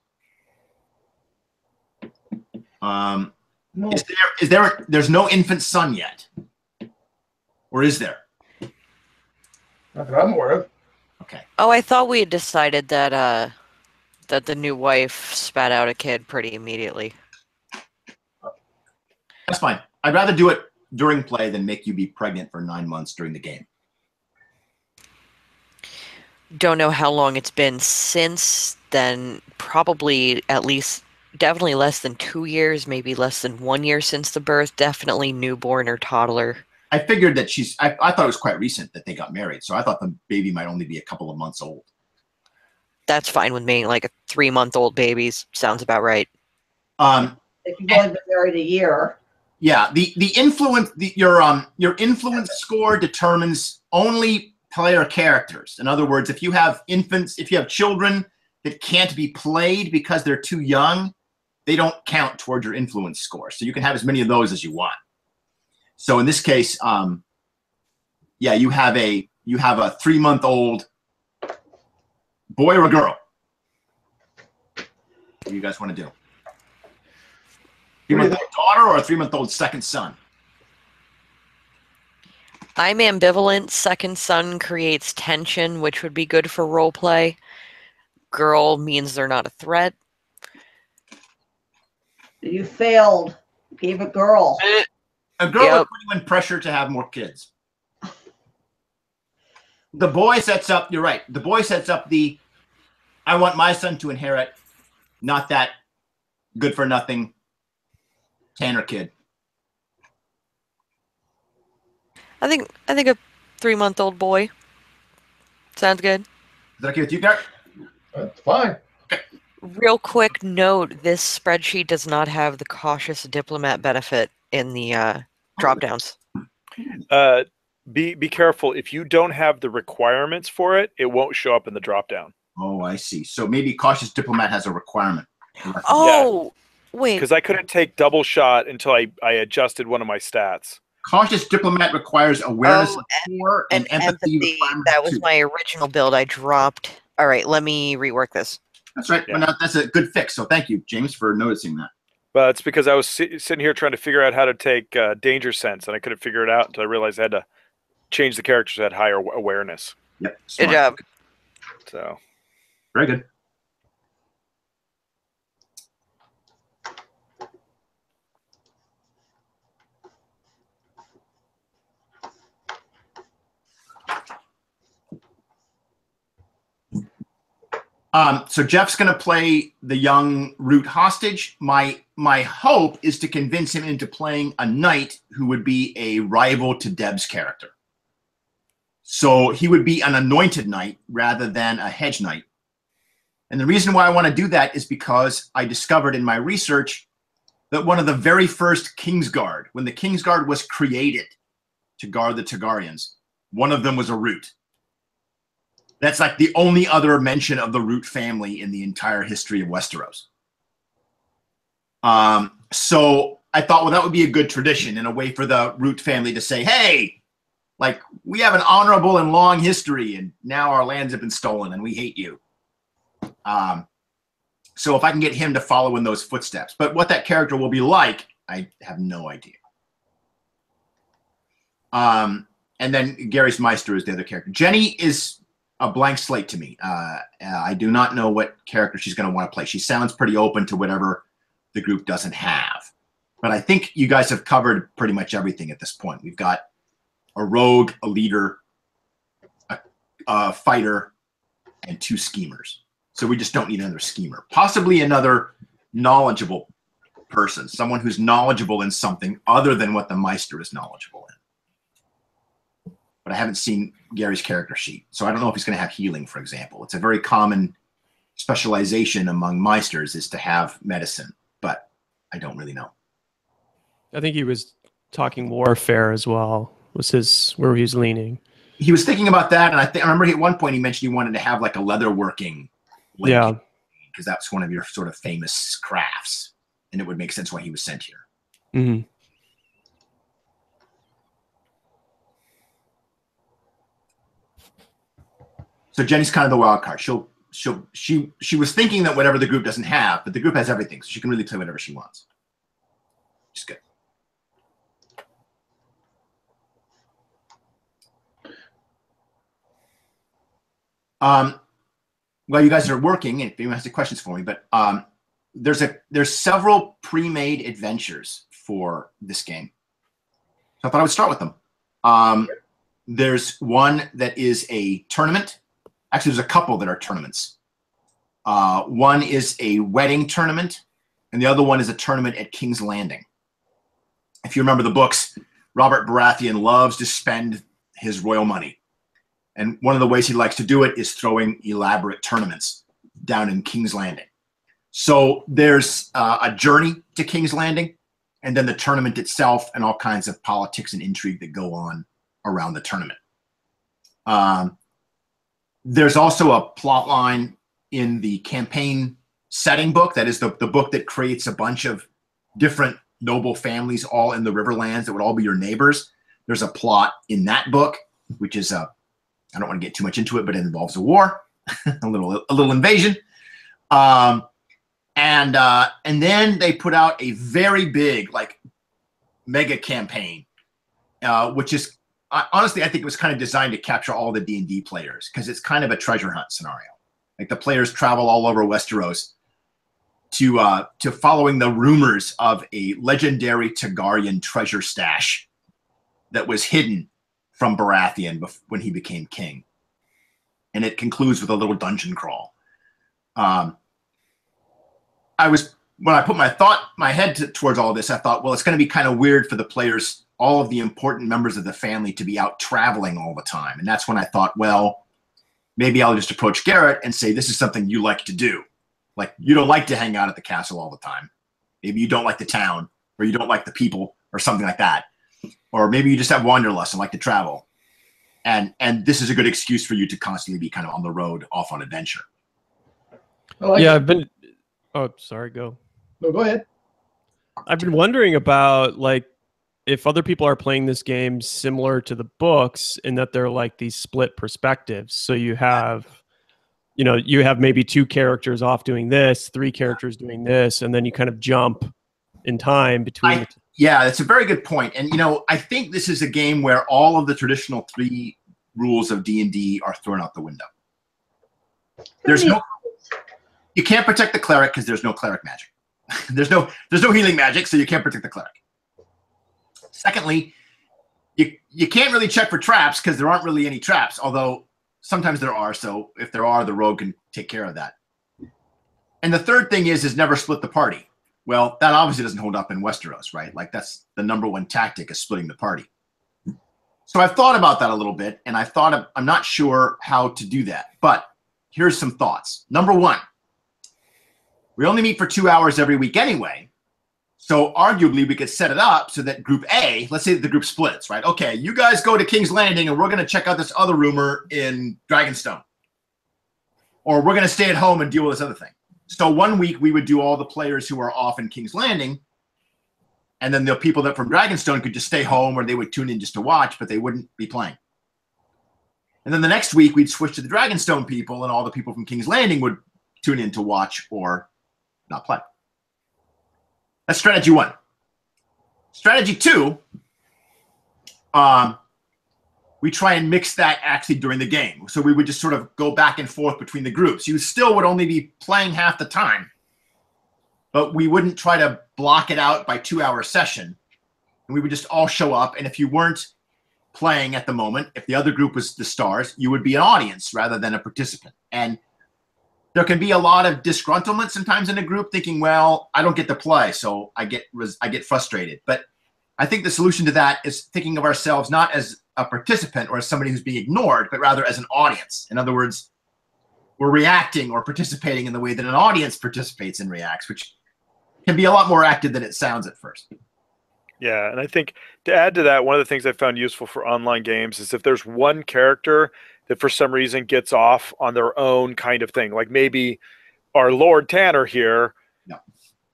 There's no infant son yet, or is there? Not that I'm aware of. Okay. Oh, I thought we had decided that that the new wife spat out a kid pretty immediately. That's fine. I'd rather do it during play than make you be pregnant for 9 months during the game. Don't know how long it's been since then. Probably at least, definitely less than 2 years, maybe less than 1 year since the birth. Definitely newborn or toddler. I figured that I thought it was quite recent that they got married, so I thought the baby might only be a couple of months old. That's fine with me. Like a 3-month-old baby sounds about right. If you've only been married a year. Yeah, the influence, your influence score determines only player characters. In other words, if you have infants, if you have children that can't be played because they're too young, they don't count towards your influence score. So you can have as many of those as you want. So in this case, yeah, you have a 3-month-old boy or a girl. What do you guys want to do? 3-month-old daughter or a 3-month-old second son? I'm ambivalent. Second son creates tension, which would be good for role play. Girl means they're not a threat. You failed. Gave a girl. A girl would put you in pressure to have more kids. The boy sets up, you're right, the boy sets up I want my son to inherit, not that good for nothing Tanner kid. I think a 3-month-old boy sounds good. Is that okay with you, Garrett? That's fine. Real quick note: this spreadsheet does not have the cautious diplomat benefit in the drop downs. Be careful. If you don't have the requirements for it, it won't show up in the drop down. Oh, I see. So maybe cautious diplomat has a requirement. Oh, wait. Because I couldn't take double shot until I adjusted one of my stats. Cautious diplomat requires awareness of 4 and empathy. That was my original build. I dropped. All right, let me rework this. That's right. Yeah. Well, that's a good fix. So thank you, James, for noticing that. But it's because I was sitting here trying to figure out how to take danger sense, and I couldn't figure it out until I realized I had to change the characters that had higher awareness. Yep. Good job. So very good. So Jeff's going to play the young Root hostage. My hope is to convince him into playing a knight who would be a rival to Deb's character. So he would be an anointed knight rather than a hedge knight. And the reason why I want to do that is because I discovered in my research that one of the very first Kingsguard, when the Kingsguard was created to guard the Targaryens, one of them was a Root. That's like the only other mention of the Root family in the entire history of Westeros. So I thought, well, that would be a good tradition and a way for the Root family to say, hey, like, we have an honorable and long history, and now our lands have been stolen, and we hate you. So if I can get him to follow in those footsteps. But what that character will be like, I have no idea. And then Gary's Meister is the other character. Jenny is a blank slate to me. I do not know what character she's going to want to play. She sounds pretty open to whatever the group doesn't have. But I think you guys have covered pretty much everything at this point. We've got a rogue, a leader, a fighter, and 2 schemers. So we just don't need another schemer. Possibly another knowledgeable person, someone who's knowledgeable in something other than what the Meister is knowledgeable in. But I haven't seen Gary's character sheet, so I don't know if he's going to have healing, for example. It's a very common specialization among Meisters is to have medicine, but I don't really know. I think he was talking warfare as well, was where he was leaning. He was thinking about that, and I remember at one point he mentioned he wanted to have like a leatherworking link, yeah, because that's one of your sort of famous crafts, and it would make sense why he was sent here. Mm-hmm. So Jenny's kind of the wild card. She was thinking that whatever the group doesn't have, but the group has everything, so she can really play whatever she wants. Which is good. Well, you guys are working, and if anyone has any questions for me, but there's several pre-made adventures for this game. So I thought I would start with them. There's one that is a tournament. Actually, there's a couple that are tournaments. One is a wedding tournament, and the other one is a tournament at King's Landing. If you remember the books, Robert Baratheon loves to spend his royal money. And one of the ways he likes to do it is throwing elaborate tournaments down in King's Landing. So there's a journey to King's Landing, and then the tournament itself and all kinds of politics and intrigue that go on around the tournament. There's also a plot line in the campaign setting book. That is the book that creates a bunch of different noble families all in the Riverlands that would all be your neighbors. There's a plot in that book, which is I don't want to get too much into it, but it involves a war, a little invasion. And then they put out a very big, like, mega campaign, which is, honestly, I think it was kind of designed to capture all the D&D players, because it's kind of a treasure hunt scenario. Like, the players travel all over Westeros to following the rumors of a legendary Targaryen treasure stash that was hidden from Baratheon when he became king. And it concludes with a little dungeon crawl. When I put my head towards all this, I thought, well, it's going to be kind of weird for the players, all of the important members of the family, to be out traveling all the time. And that's when I thought, well, maybe I'll just approach Garrett and say, this is something you like to do. Like, you don't like to hang out at the castle all the time. Maybe you don't like the town, or you don't like the people, or something like that. Or maybe you just have wanderlust and like to travel. And this is a good excuse for you to constantly be kind of on the road, off on adventure. I've been. Oh, sorry. Go. No, go ahead. I've been wondering about like if other people are playing this game similar to the books in that they're like these split perspectives. So you have, you have maybe 2 characters off doing this, 3 characters doing this, and then you kind of jump in time between the 2. Yeah, that's a very good point. And, I think this is a game where all of the traditional 3 rules of D&D are thrown out the window. You can't protect the cleric because there's no cleric magic. there's no healing magic, so you can't protect the cleric. Secondly, you can't really check for traps because there aren't really any traps, although sometimes there are. So if there are, the rogue can take care of that. And the third thing is never split the party. Well, that obviously doesn't hold up in Westeros, right? Like that's the #1 tactic, is splitting the party. So I've thought about that a little bit, and I'm not sure how to do that. But here's some thoughts. Number 1, we only meet for 2 hours every week anyway. So arguably we could set it up so that group A, let's say that the group splits, right? Okay, you guys go to King's Landing and we're going to check out this other rumor in Dragonstone. Or we're going to stay at home and deal with this other thing. So 1 week we would do all the players who are off in King's Landing, and then the people that from Dragonstone could just stay home, or they would tune in just to watch, but they wouldn't be playing. And then the next week we'd switch to the Dragonstone people, and all the people from King's Landing would tune in to watch or not play. That's strategy 1. Strategy 2, we try and mix that actually during the game. So we would just sort of go back and forth between the groups. You still would only be playing half the time, but we wouldn't try to block it out by 2-hour session. And we would just all show up. And if you weren't playing at the moment, if the other group was the stars, you would be an audience rather than a participant. And there can be a lot of disgruntlement sometimes in a group, thinking, well, I don't get to play, so I get frustrated. But I think the solution to that is thinking of ourselves not as a participant or as somebody who's being ignored, but rather as an audience. In other words, we're reacting or participating in the way that an audience participates and reacts, which can be a lot more active than it sounds at first. Yeah, and I think to add to that, one of the things I found useful for online games is if there's one character that for some reason gets off on their own kind of thing, like maybe our Lord Tanner here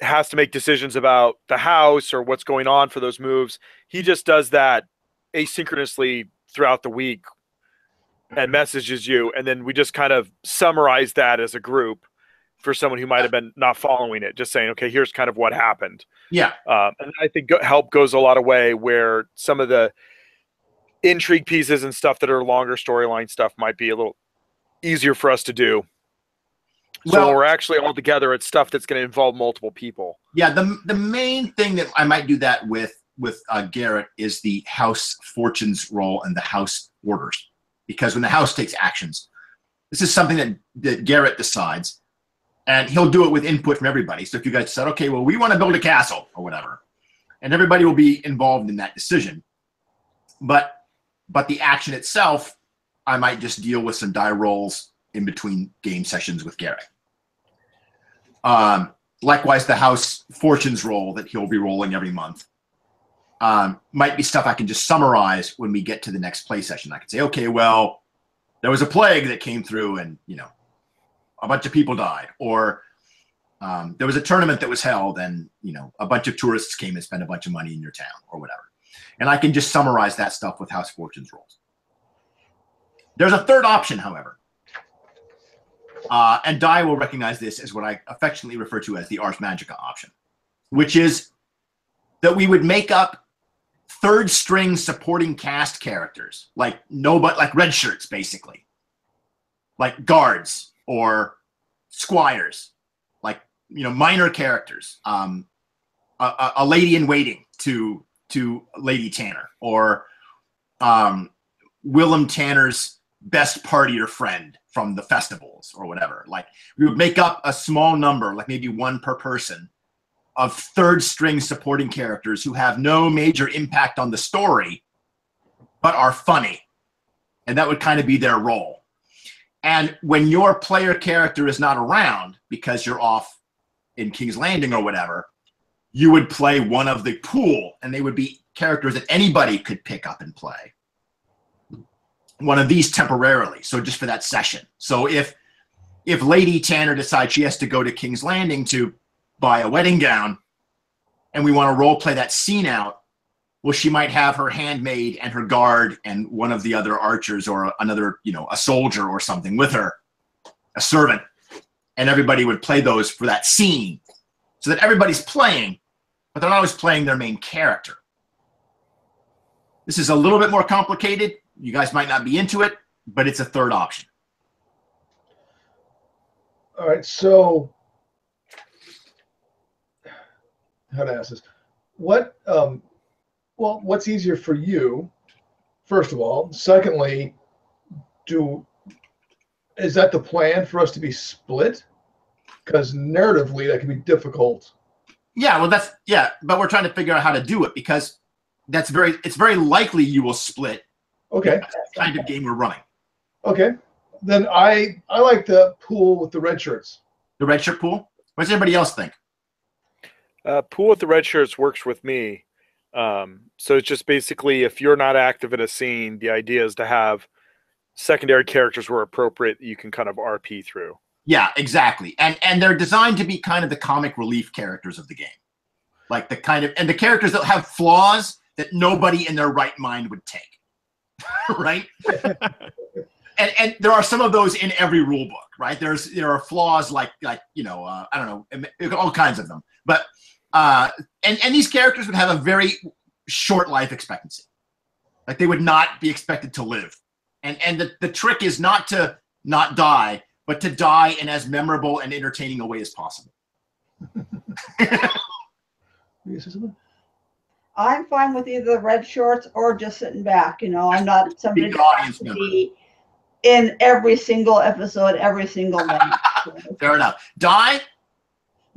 has to make decisions about the house or what's going on for those moves. He just does that asynchronously throughout the week and messages you, and then we just kind of summarize that as a group for someone who might have been not following it, just saying, okay, here's kind of what happened. Yeah. And I think help goes a lot of way where some of the intrigue pieces and stuff that are longer storyline stuff might be a little easier for us to do. So when we're actually all together, it's stuff that's going to involve multiple people. Yeah, the main thing that I might do that with Garrett is the house fortunes roll and the house orders. Because when the house takes actions, this is something that Garrett decides, and he'll do it with input from everybody. So if you guys said, okay, well, we want to build a castle or whatever, and everybody will be involved in that decision. But the action itself, I might just deal with some die rolls in between game sessions with Garrett. Likewise, the house fortunes roll that he'll be rolling every month might be stuff I can just summarize when we get to the next play session. I can say, okay, well, there was a plague that came through and, a bunch of people died. Or there was a tournament that was held and, a bunch of tourists came and spent a bunch of money in your town or whatever. And I can just summarize that stuff with house fortunes rolls. There's a third option, however. And Dai will recognize this as what I affectionately refer to as the Ars Magica option, which is that we would make up third string supporting cast characters, like red shirts, basically, like guards or squires, like minor characters, a lady in waiting to Lady Tanner, or Willem Tanner's best party or friend from the festivals or whatever. Like we would make up a small number, like maybe one per person, of third string supporting characters who have no major impact on the story, but are funny. And that would kind of be their role. And when your player character is not around because you're off in King's Landing or whatever, you would play one of the pool, and they would be characters that anybody could pick up and play. One of these temporarily, so just for that session. So if Lady Tanner decides she has to go to King's Landing to buy a wedding gown, and we want to role play that scene out, well, she might have her handmaid and her guard and one of the other archers or another, a soldier or something with her, a servant, and everybody would play those for that scene so that everybody's playing, but they're not always playing their main character. This is a little bit more complicated. You guys might not be into it, but it's a third option. All right, so how to ask this? What's easier for you, first of all? Secondly, is that the plan for us to be split? Because narratively, that can be difficult. Yeah, well, but we're trying to figure out how to do it because it's very likely you will split. Okay. That's the kind of game we're running. Okay. Then I like the pool with the red shirts. The red shirt pool? What does everybody else think? Pool with the red shirts works with me. So it's just basically if you're not active in a scene, the idea is to have secondary characters where appropriate you can kind of RP through. Yeah, exactly. And they're designed to be kind of the comic relief characters of the game. Like the characters that have flaws that nobody in their right mind would take. Right? and there are some of those in every rule book, right? There are flaws like I don't know, all kinds of them. But and these characters would have a very short life expectancy. Like they would not be expected to live. And the trick is not to not die, but to die in as memorable and entertaining a way as possible. I'm fine with either the red shorts or just sitting back. I'm not somebody who wants to be in every single episode, every single night. Fair enough. Die?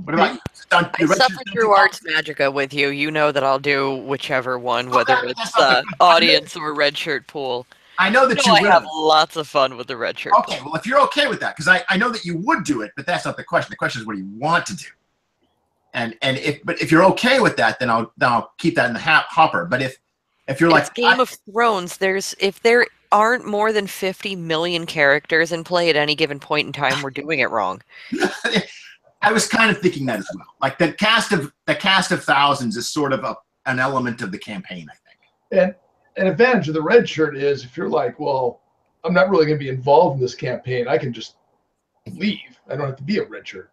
What about you? I suffer through Arts Magica with you. You know that I'll do whichever one, whether it's audience or red shirt pool. I know that you I have lots of fun with the red shirt. Okay, well, if you're okay with that, because I know that you would do it, but that's not the question. The question is what do you want to do? And if you're okay with that, then I'll keep that in the hopper. But if you're like Game of Thrones, if there aren't more than 50 million characters in play at any given point in time, we're doing it wrong. I was kind of thinking that as well. Like the cast of thousands is sort of an element of the campaign, I think. And an advantage of the red shirt is if you're like, well, I'm not really going to be involved in this campaign, I can just leave. I don't have to be a red shirt.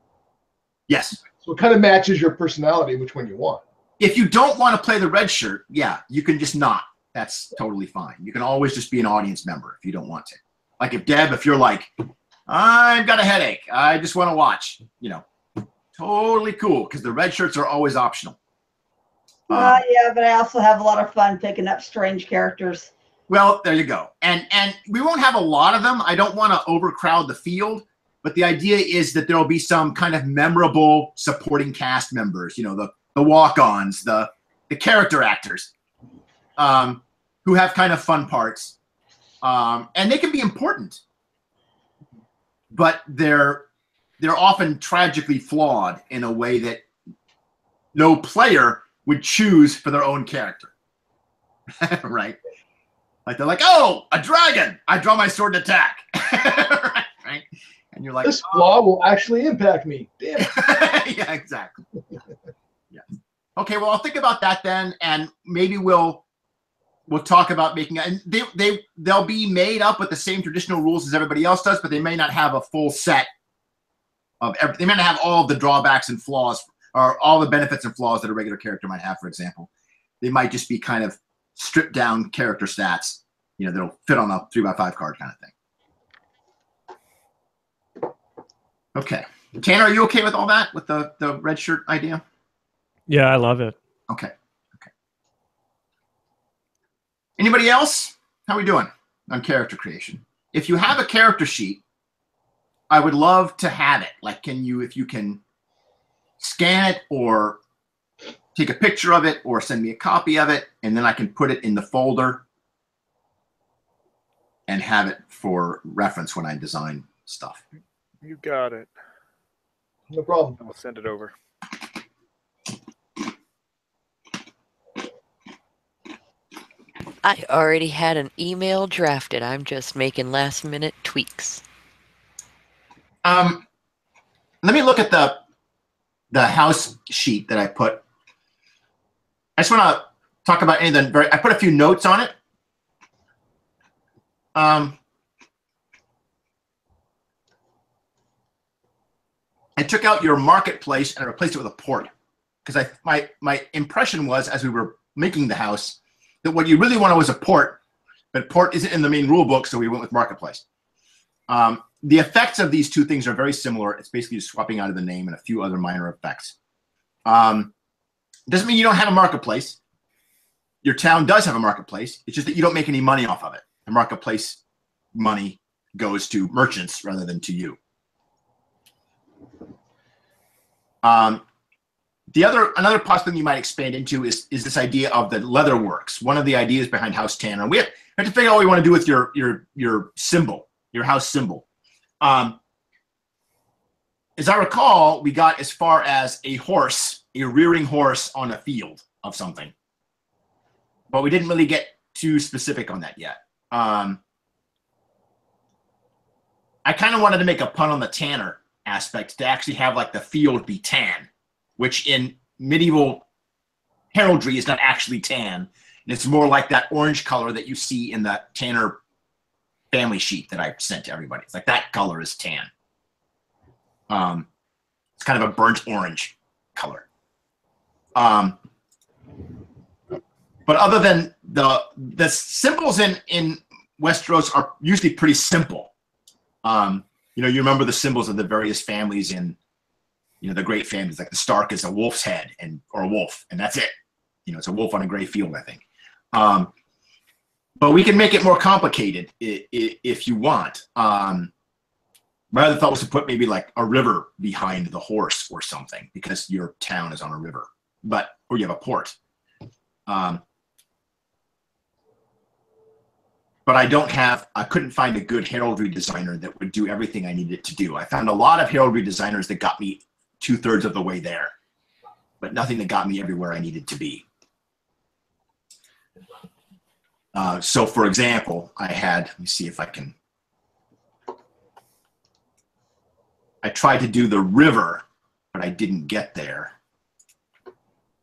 Yes. So it kind of matches your personality, which one you want. If you don't want to play the red shirt, yeah, you can just not. That's totally fine. You can always just be an audience member if you don't want to. Like if you're like, I've got a headache, I just want to watch, totally cool, because the red shirts are always optional. Yeah, but I also have a lot of fun picking up strange characters. Well, there you go. And we won't have a lot of them. I don't want to overcrowd the field, but the idea is that there will be some kind of memorable supporting cast members, the walk-ons, the character actors, who have kind of fun parts. And they can be important, but they're often tragically flawed in a way that no player would choose for their own character. Right? Like they're like, oh, a dragon! I draw my sword and attack. Right? And you're like, this flaw will actually impact me. Damn it. Yeah, exactly. Yeah. Okay, well, I'll think about that then, and maybe we'll talk about making. And they'll be made up with the same traditional rules as everybody else does, but they may not have a full set of. They may not have all of the drawbacks and flaws, or all the benefits and flaws that a regular character might have. For example, they might just be kind of stripped down character stats. That'll fit on a 3x5 card kind of thing. Okay. Tanner, are you okay with all that, with the red shirt idea? Yeah, I love it. Okay. Anybody else? How are we doing on character creation? If you have a character sheet, I would love to have it. Like, if you can scan it or take a picture of it or send me a copy of it, and then I can put it in the folder. and have it for reference when I design stuff. You got it. No problem. I'll send it over. I already had an email drafted. I'm just making last-minute tweaks. Let me look at the house sheet that I put. I just want to talk about anything. I put a few notes on it. I took out your marketplace and I replaced it with a port, because my impression was, as we were making the house, that what you really wanted was a port, but port isn't in the main rule book, so we went with marketplace. The effects of these two things are very similar. It's basically just swapping out of the name and a few other minor effects. Doesn't mean you don't have a marketplace. Your town does have a marketplace. It's just that you don't make any money off of it. The marketplace money goes to merchants rather than to you. Another possible thing you might expand into is this idea of the leather works. One of the ideas behind House Tanner. We have to figure out what we want to do with your symbol, your house symbol. As I recall, we got as far as a horse, a rearing horse on a field of something, but we didn't really get too specific on that yet. I kind of wanted to make a pun on the tanner aspect, to actually have like the field be tan, which in medieval heraldry is not actually tan. And it's more like that orange color that you see in the Tanner family sheet that I sent to everybody. It's like that color is tan. It's kind of a burnt orange color. But other than the symbols in Westeros are usually pretty simple. You know, you remember the symbols of the various families in, you know, the great families, like the Stark is a wolf's head or a wolf, and that's it. You know, it's a wolf on a gray field, I think. But we can make it more complicated if you want. My other thought was to put maybe like a river behind the horse or something, because your town is on a river, or you have a port. But I couldn't find a good heraldry designer that would do everything I needed to do. I found a lot of heraldry designers that got me 2/3 of the way there, but nothing that got me everywhere I needed to be. So for example, let me see if I can, I tried to do the river, but I didn't get there.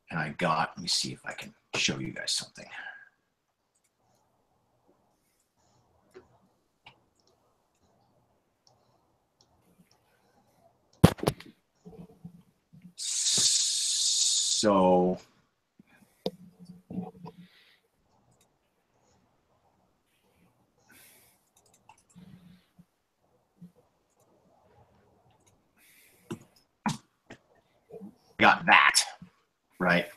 And let me see if I can show you guys something. So got that, right?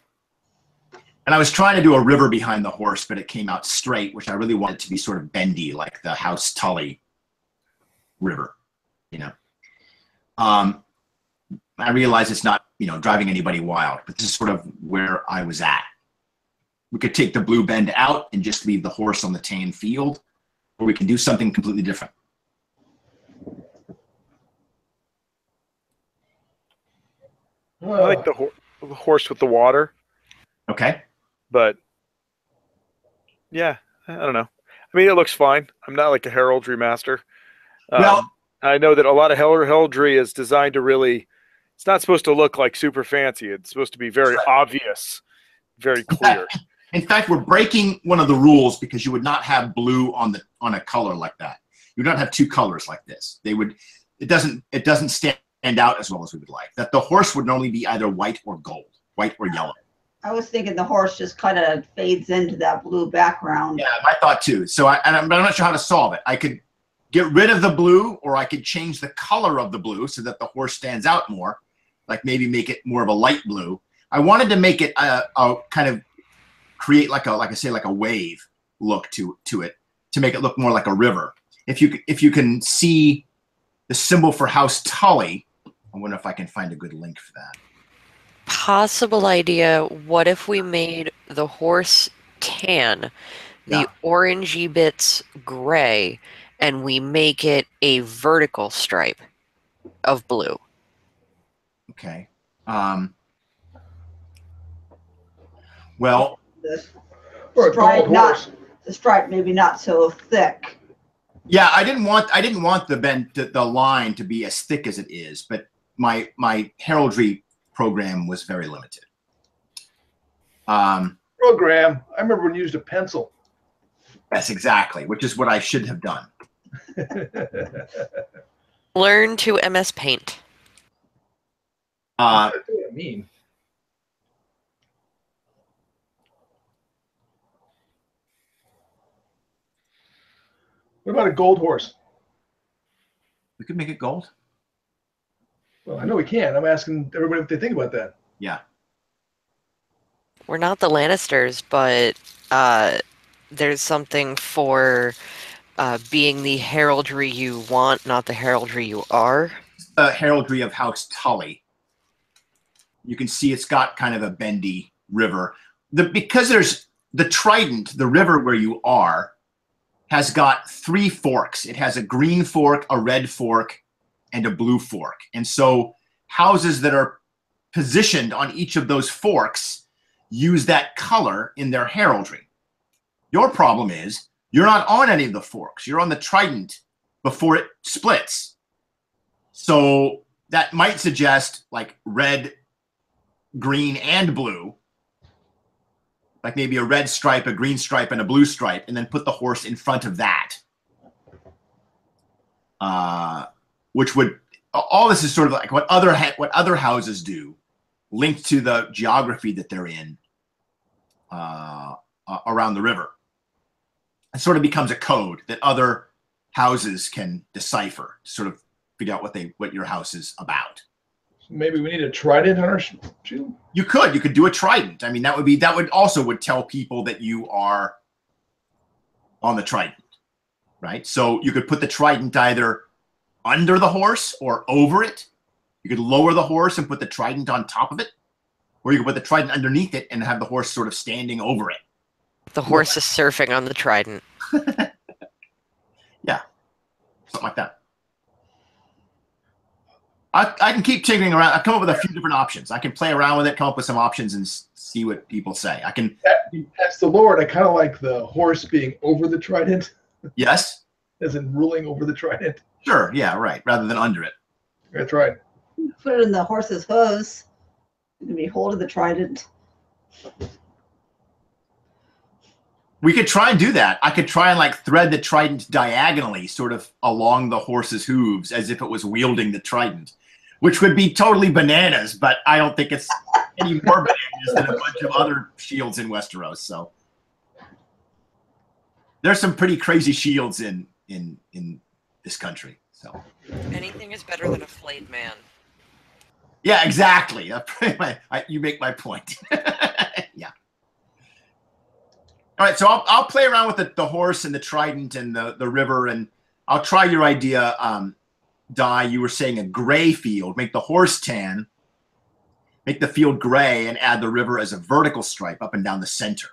And I was trying to do a river behind the horse, but it came out straight, which I really wanted to be sort of bendy, like the House Tully river, you know. I realize it's not, you know, driving anybody wild, but this is sort of where I was at. We could take the blue bend out and just leave the horse on the tan field, or we can do something completely different. I like the horse with the water. Okay. But yeah, I don't know. I mean, it looks fine. I'm not like a heraldry master. Well, I know that a lot of heraldry is designed to really, it's not supposed to look like super fancy. It's supposed to be very obvious, very clear. In fact, we're breaking one of the rules, because you would not have blue on a color like that. You would not have two colors like this. It doesn't stand out as well as we would like. That the horse would normally be either white or gold, white or yellow. I was thinking the horse just kind of fades into that blue background. Yeah, my thought too. So I'm not sure how to solve it. I could get rid of the blue, or I could change the color of the blue so that the horse stands out more, like maybe make it more of a light blue. I wanted to make it a kind of create like a wave look to it, to make it look more like a river. If you can see the symbol for House Tully, I wonder if I can find a good link for that. Possible idea, what if we made the horse tan, the orangey bits gray, and we make it a vertical stripe of blue. Okay. Well, or a gold horse. The stripe maybe not so thick. Yeah, I didn't want the line to be as thick as it is, but my heraldry program was very limited. Program. I remember when you used a pencil. Yes, exactly, which is what I should have done. Learn to MS Paint. What does that mean? What about a gold horse? We could make it gold. Well, I know we can. I'm asking everybody what they think about that. Yeah. We're not the Lannisters, but there's something for being the heraldry you want, not the heraldry you are. The heraldry of House Tully. You can see it's got kind of a bendy river. Because there's the Trident, the river where you are, has got 3 forks. It has a green fork, a red fork, and a blue fork. And so houses that are positioned on each of those forks use that color in their heraldry. Your problem is you're not on any of the forks. You're on the Trident before it splits. So that might suggest like red, green, and blue. Like maybe a red stripe, a green stripe, and a blue stripe, and then put the horse in front of that. Which would, all this is sort of like what other houses do, linked to the geography that they're in around the river. It sort of becomes a code that other houses can decipher to sort of figure out what your house is about. Maybe we need a trident on our shield. You could do a trident. I mean, that would also tell people that you are on the trident, right? So you could put the trident either under the horse or over it. You could lower the horse and put the trident on top of it, or you could put the trident underneath it and have the horse sort of standing over it. The horse is surfing on the trident. Yeah, something like that. I can keep tinkering around. I've come up with a few different options. I can play around with it, come up with some options, and see what people say. I can. That's the Lord. I kind of like the horse being over the trident. Yes. As in ruling over the trident. Sure. Yeah. Right. Rather than under it. That's right. Put it in the horse's hooves. You can be holding the trident. We could try and do that. I could try and like thread the trident diagonally, sort of along the horse's hooves, as if it was wielding the trident, which would be totally bananas. But I don't think it's any more bananas than a bunch of other shields in Westeros. So there's some pretty crazy shields in this country. So anything is better than a flayed man. Yeah, exactly. You make my point. Yeah. All right, so I'll play around with the horse and the trident and the river, and I'll try your idea, Di. You were saying a gray field. Make the horse tan, make the field gray, and add the river as a vertical stripe up and down the center.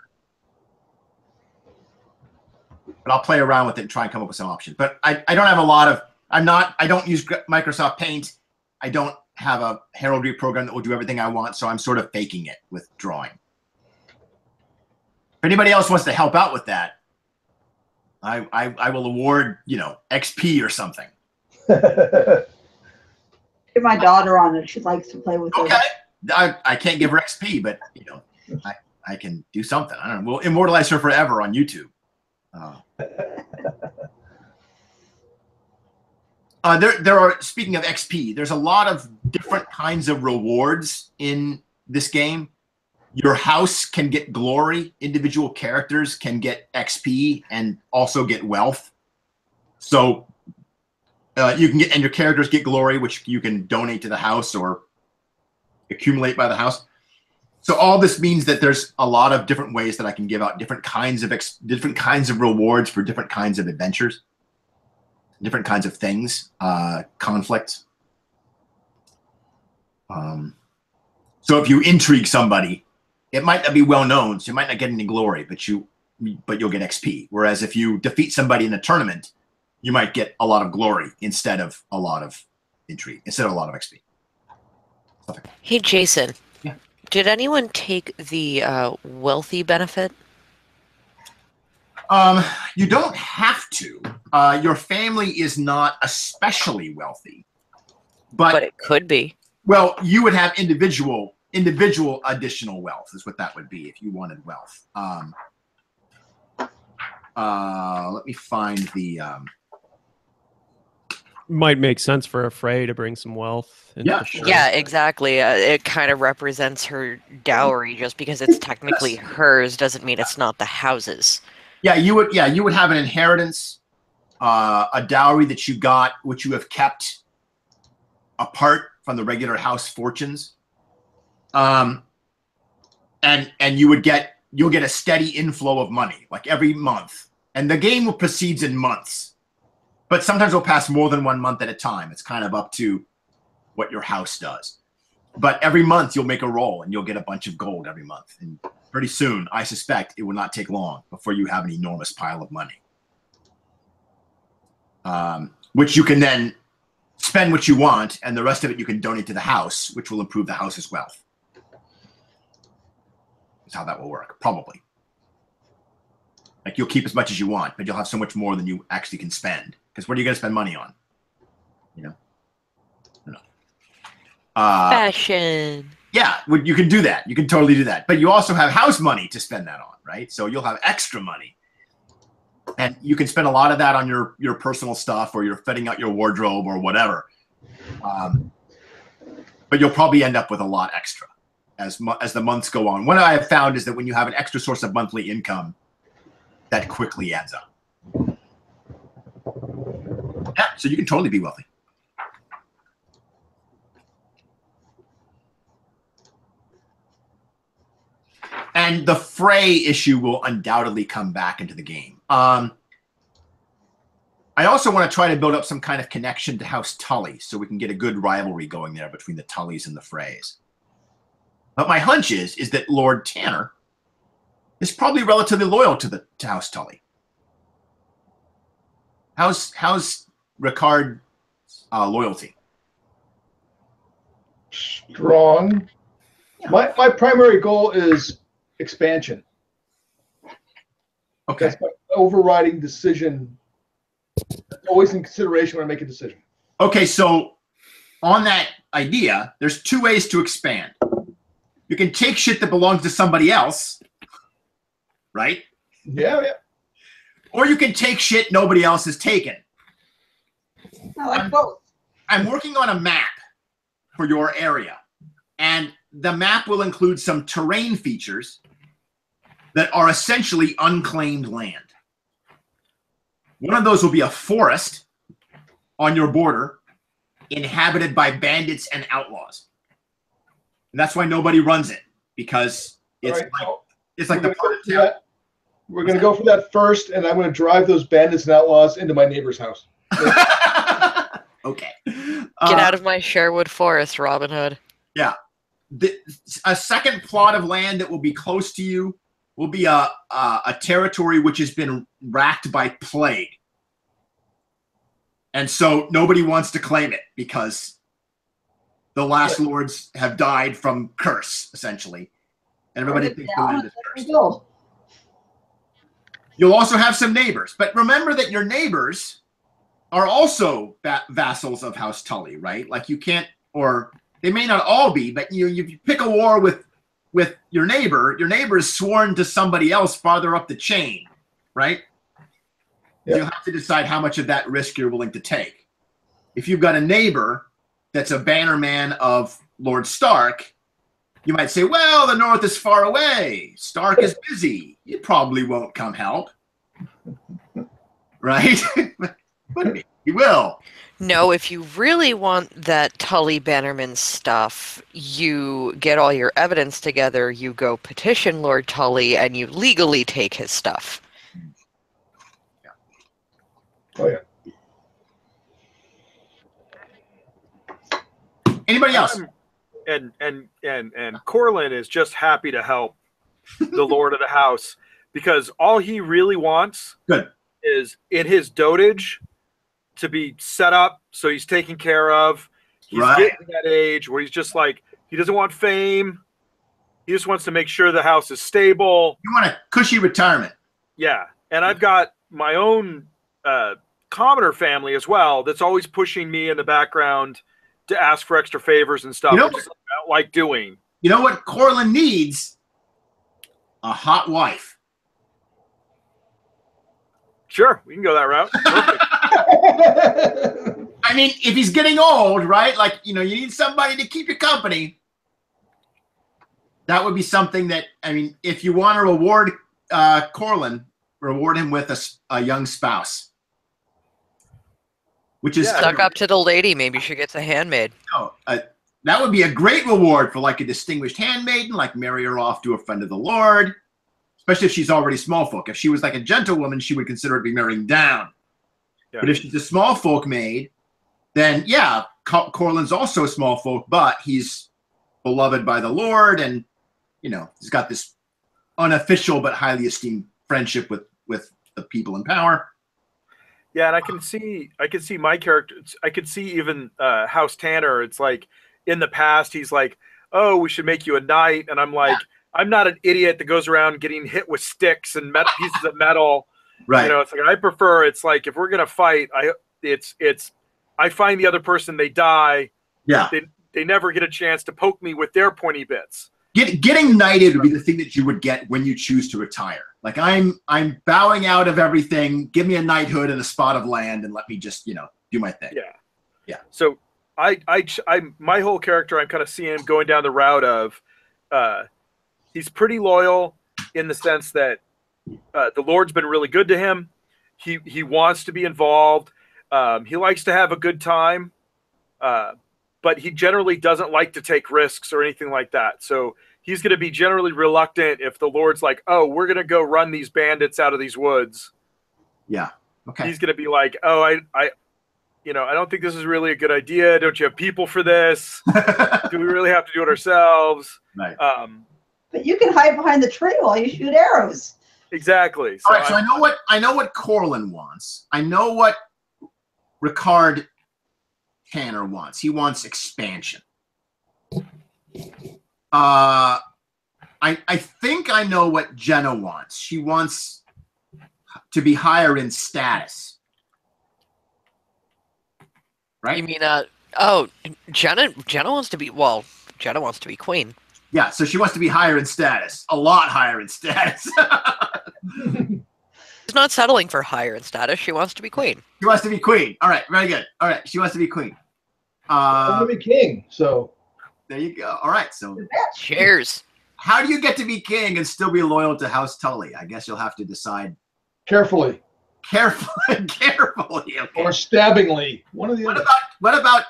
But I'll play around with it and try and come up with some options. But I don't have a lot of. I don't use Microsoft Paint. I don't have a heraldry program that will do everything I want, so I'm sort of faking it with drawing. If anybody else wants to help out with that, I will award, XP or something. Get my daughter on it. She likes to play with it. Okay. I can't give her XP, but I can do something. I don't know. We'll immortalize her forever on YouTube. There are, speaking of XP, there's a lot of different kinds of rewards in this game. Your house can get glory. Individual characters can get XP and also get wealth. So you can get, and your characters get glory, which you can donate to the house or accumulate by the house. So all this means that there's a lot of different ways that I can give out different kinds of rewards for different kinds of adventures, different kinds of things, conflicts. So if you intrigue somebody, it might not be well known, so you might not get any glory, but you but you'll get XP. Whereas if you defeat somebody in a tournament, you might get a lot of glory instead of a lot of intrigue, instead of a lot of XP. Okay. Hey, Jason. Yeah. Did anyone take the wealthy benefit? You don't have to. Your family is not especially wealthy, but it could be. Well, you would have individual additional wealth is what that would be if you wanted wealth. Let me find the. Might make sense for a Frey to bring some wealth. Yeah, sure. Yeah, exactly. It kind of represents her dowry. Just because it's technically hers doesn't mean it's not the house's. Yeah, you would have an inheritance, a dowry that you got, which you have kept apart from the regular house fortunes, and you'll get a steady inflow of money like every month, and the game proceeds in months, but sometimes it'll pass more than 1 month at a time. It's kind of up to what your house does, but every month you'll make a roll and you'll get a bunch of gold every month, and pretty soon, I suspect it will not take long before you have an enormous pile of money, which you can then spend what you want, and the rest of it you can donate to the house, which will improve the house's wealth. That's how that will work, probably. Like, you'll keep as much as you want, but you'll have so much more than you actually can spend. Because what are you going to spend money on? You know? Fashion. Yeah, you can do that. You can totally do that. But you also have house money to spend that on, right? So you'll have extra money. And you can spend a lot of that on your personal stuff, or you're fitting out your wardrobe or whatever. But you'll probably end up with a lot extra as the months go on. What I have found is that when you have an extra source of monthly income, that quickly adds up. Yeah, so you can totally be wealthy. And the Frey issue will undoubtedly come back into the game. I also want to try to build up some kind of connection to House Tully so we can get a good rivalry going there between the Tullys and the Freys. But my hunch is that Lord Tanner is probably relatively loyal to House Tully. How's Ricard's loyalty? Strong. Yeah. My primary goal is expansion. Okay. That's my overriding decision. Always in consideration when I make a decision. Okay, so on that idea, there's two ways to expand. You can take shit that belongs to somebody else, right? Yeah. Or you can take shit nobody else has taken. I like both. I'm working on a map for your area, and the map will include some terrain features that are essentially unclaimed land. One of those will be a forest on your border inhabited by bandits and outlaws. And that's why nobody runs it, because it's like the part of town. We're going to go for that first, and I'm going to drive those bandits and outlaws into my neighbor's house. Okay. Get out of my Sherwood Forest, Robin Hood. Yeah. A second plot of land that will be close to you will be a territory which has been racked by plague. And so nobody wants to claim it because the last lords have died from curse, essentially. And everybody thinks the land is cursed. You'll also have some neighbors. But remember that your neighbors are also vassals of House Tully, right? Like you can't, or they may not all be, but you pick a war with your neighbor is sworn to somebody else farther up the chain, right? Yep. You'll have to decide how much of that risk you're willing to take. If you've got a neighbor that's a bannerman of Lord Stark, you might say, well, the north is far away. Stark is busy. You probably won't come help. Right? But he will. No, if you really want that Tully Bannerman stuff, you get all your evidence together, you go petition Lord Tully, and you legally take his stuff. Yeah. Oh, yeah. Anybody else? And Corlin is just happy to help the Lord of the House, because all he really wants is in his dotage to be set up so he's taken care of. He's getting to that age where he's just like, he doesn't want fame. He just wants to make sure the house is stable. You want a cushy retirement. Yeah. And I've got my own commoner family as well that's always pushing me in the background to ask for extra favors and stuff, which is something I don't like doing. You know what Corlin needs? A hot wife. Sure, we can go that route. I mean, if he's getting old, right? Like, you need somebody to keep you company. That would be something that, I mean, if you want to reward Corlin, reward him with a young spouse. Which is stuck up to the lady. Maybe she gets a handmaid. Oh, that would be a great reward for like a distinguished handmaiden, like marry her off to a friend of the Lord, especially if she's already small folk. If she was like a gentlewoman, she would consider it be marrying down. Yeah. But if she's a small folk maid, then yeah, Corlin's also a small folk, but he's beloved by the Lord, and he's got this unofficial but highly esteemed friendship with the people in power. Yeah, and I can see my character. I could see even House Tanner. It's like in the past, he's like, "Oh, we should make you a knight," and I'm like, I'm not an idiot that goes around getting hit with sticks and pieces of metal. Right. It's like I prefer. It's like if we're gonna fight, I find the other person, they die. Yeah. They never get a chance to poke me with their pointy bits. Getting knighted would be the thing that you would get when you choose to retire. Like I'm bowing out of everything. Give me a knighthood and a spot of land, and let me just do my thing. Yeah. So I my whole character, I'm kind of seeing him going down the route of he's pretty loyal in the sense that the Lord's been really good to him. He wants to be involved. He likes to have a good time. But he generally doesn't like to take risks or anything like that. So he's going to be generally reluctant if the Lord's like, "Oh, we're going to go run these bandits out of these woods." Yeah. Okay. He's going to be like, "Oh, I don't think this is really a good idea. Don't you have people for this? Do we really have to do it ourselves?" Right. But you can hide behind the tree while you shoot arrows. Exactly. All right. So I know what Corlin wants. I know what Ricard Tanner wants. He wants expansion. I think I know what Jenna wants. She wants to be higher in status. Right? You mean Jenna wants to be Jenna wants to be queen. Yeah, so she wants to be higher in status. A lot higher in status. She's not settling for higher in status. She wants to be queen. She wants to be queen. All right, very good. All right, she wants to be queen. I want to be king, so there you go. All right, so cheers. How do you get to be king and still be loyal to House Tully? I guess you'll have to decide carefully. Okay. Or stabbingly. One of the other. What about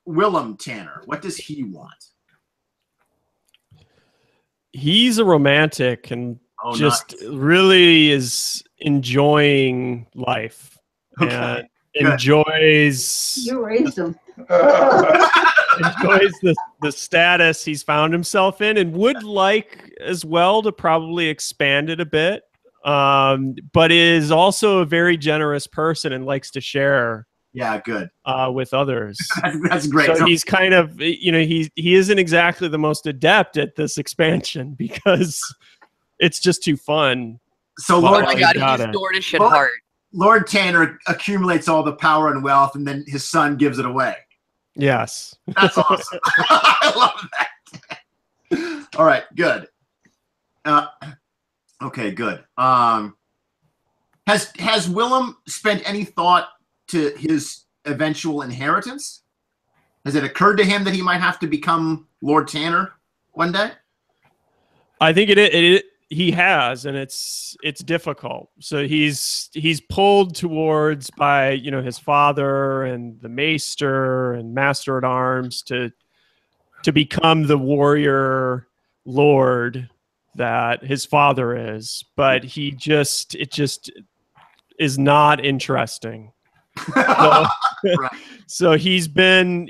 Willem Tanner? What does he want? He's a romantic and really is enjoying life. Okay. And enjoys. You raised him. Enjoys the status he's found himself in, and would like as well to probably expand it a bit. But is also a very generous person and likes to share. Yeah, good. With others. That's great. So he's kind of, he isn't exactly the most adept at this expansion because it's just too fun. So Lord, oh my God, he's Dornish at heart. Lord Tanner accumulates all the power and wealth, and then his son gives it away. Yes. That's awesome. I love that. All right, good. Okay, good. Has Willem spent any thought to his eventual inheritance? Has it occurred to him that he might have to become Lord Tanner one day? I think he has, and it's difficult. So he's pulled towards by his father and the Maester and Master at Arms to become the warrior lord that his father is, but it just is not interesting. So he's been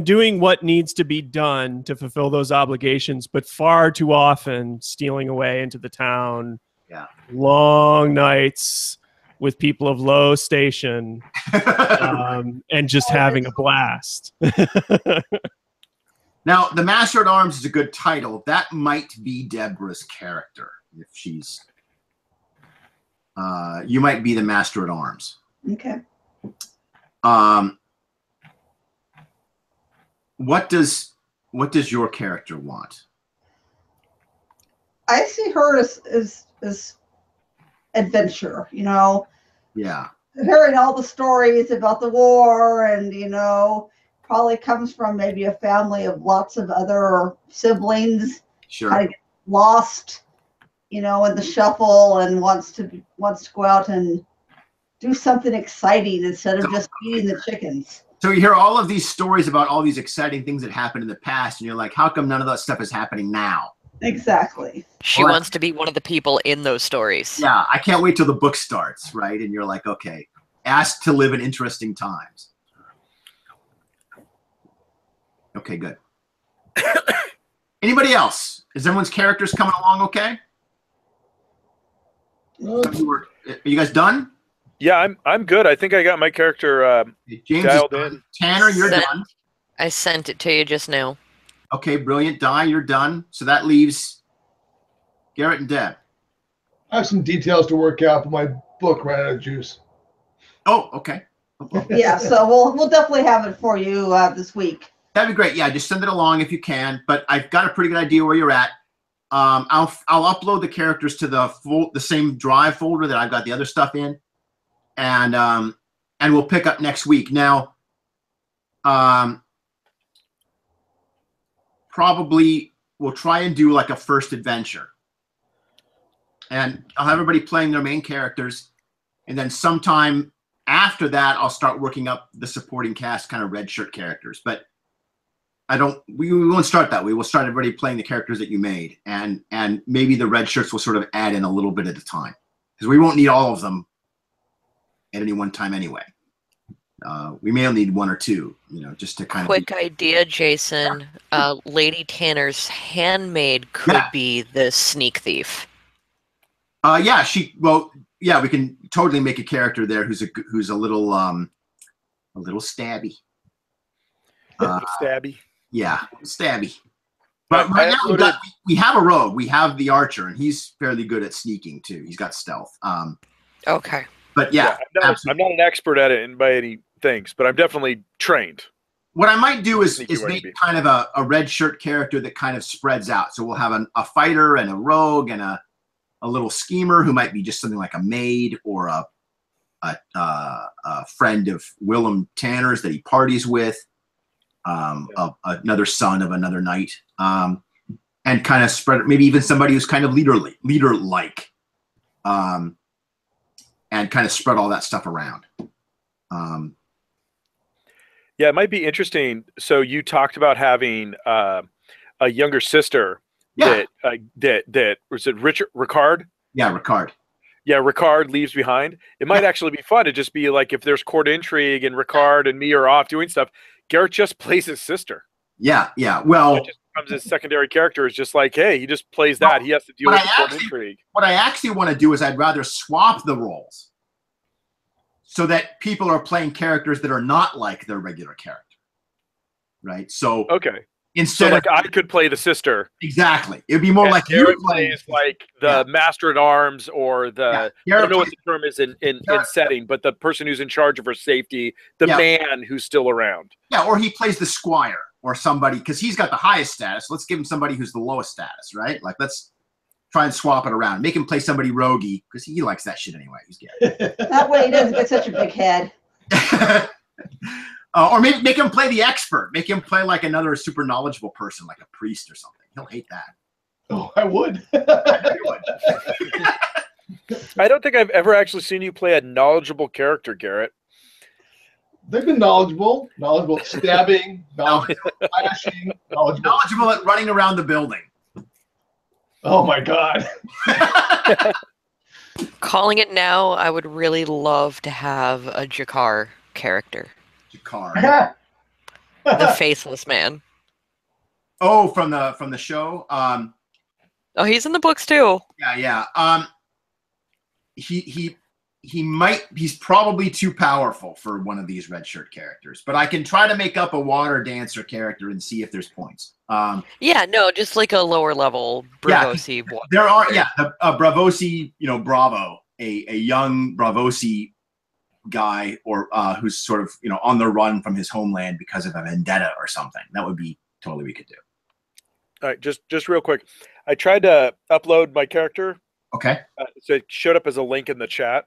doing what needs to be done to fulfill those obligations, but far too often stealing away into the town, Yeah. Long nights with people of low station, and just having a blast. Now, the Master at Arms is a good title. That might be Deborah's character if she's. You might be the Master at Arms. Okay. What does your character want? I see her as adventure, you know. Yeah. Hearing all the stories about the war, and you know, probably comes from maybe a family of lots of other siblings. Sure. Kind of get lost, you know, in the shuffle, and wants to go out and do something exciting instead of just feeding the chickens. So you hear all of these stories about all these exciting things that happened in the past, and you're like, how come none of that stuff is happening now? Exactly. She wants to be one of the people in those stories. Yeah, I can't wait till the book starts, right? And you're like, okay, asked to live in interesting times. Okay, good. Anybody else? Is everyone's characters coming along okay? Are you guys done? Yeah, I'm good. I think I got my character James dialed is in. done. Tanner, you're done. I sent it to you just now. Okay, brilliant. Di, you're done. So that leaves Garrett and Deb. I have some details to work out, but my book ran out of juice. Oh, okay. Yeah, so we'll definitely have it for you this week. That'd be great. Yeah, just send it along if you can. But I've got a pretty good idea where you're at. I'll upload the characters to the same drive folder that I've got the other stuff in, and we'll pick up next week. Now, probably we'll try and do like a first adventure, and I'll have everybody playing their main characters, and then sometime after that, I'll start working up the supporting cast, kind of red shirt characters. But we won't start that way. We'll start everybody playing the characters that you made, and maybe the red shirts will sort of add in a little bit at a time, because we won't need all of them at any one time anyway. We may only need one or two, just to kind of. Quick idea, Jason. Lady Tanner's handmaid could be the sneak thief. Yeah, we can totally make a character there who's a little stabby. Stabby. Yeah, stabby. But right now we have a rogue. We have the archer, and he's fairly good at sneaking too. He's got stealth. Okay. But yeah, I'm not an expert at it by any things, but I'm definitely trained. What I might do is make kind of a red shirt character that kind of spreads out. So we'll have a fighter and a rogue and a little schemer who might be just something like a maid or a friend of Willem Tanner's that he parties with. Another son of another knight, and kind of spread, maybe even somebody who's kind of leader-like, and kind of spread all that stuff around. Yeah, it might be interesting. So you talked about having a younger sister. Yeah. That was it. Ricard. Yeah, Ricard. Yeah, Ricard leaves behind. It might actually be fun to just be like, if there's court intrigue and Ricard and me are off doing stuff, Garrett just plays his sister. Yeah. Well, it just becomes his secondary character. Is just like, hey, he just plays that. He has to deal with the court intrigue. What I actually want to do is I'd rather swap the roles so that people are playing characters that are not like their regular character. Right. So okay. Instead of I could play the sister. Exactly. It'd be more like Garrett plays like the master at arms or the I don't know what the term is in setting, but the person who's in charge of her safety, the man who's still around. Yeah, or he plays the squire or somebody because he's got the highest status. Let's give him somebody who's the lowest status, right? Like let's try and swap it around. Make him play somebody roguey because he likes that shit anyway. He's Garrett. That way he doesn't get such a big head. Or maybe make him play the expert. Make him play like another super knowledgeable person, like a priest or something. He'll hate that. Oh, I would. I don't think I've ever actually seen you play a knowledgeable character, Garrett. They've been knowledgeable at stabbing, knowledgeable at flashing, knowledgeable at running around the building. Oh my God. Calling it now, I would really love to have a Jakar character. Jakar. The faithless man. Oh, from the show. Oh, he's in the books too. Yeah. he's probably too powerful for one of these red shirt characters, but I can try to make up a water dancer character and see if there's points. Yeah, no, just like a lower level Bravosi. Yeah, there are, Bravosi, Bravo, a young Bravosi guy, or who's sort of on the run from his homeland because of a vendetta or something. That would be totally we could do. All right, just real quick, I tried to upload my character. Okay. So it showed up as a link in the chat.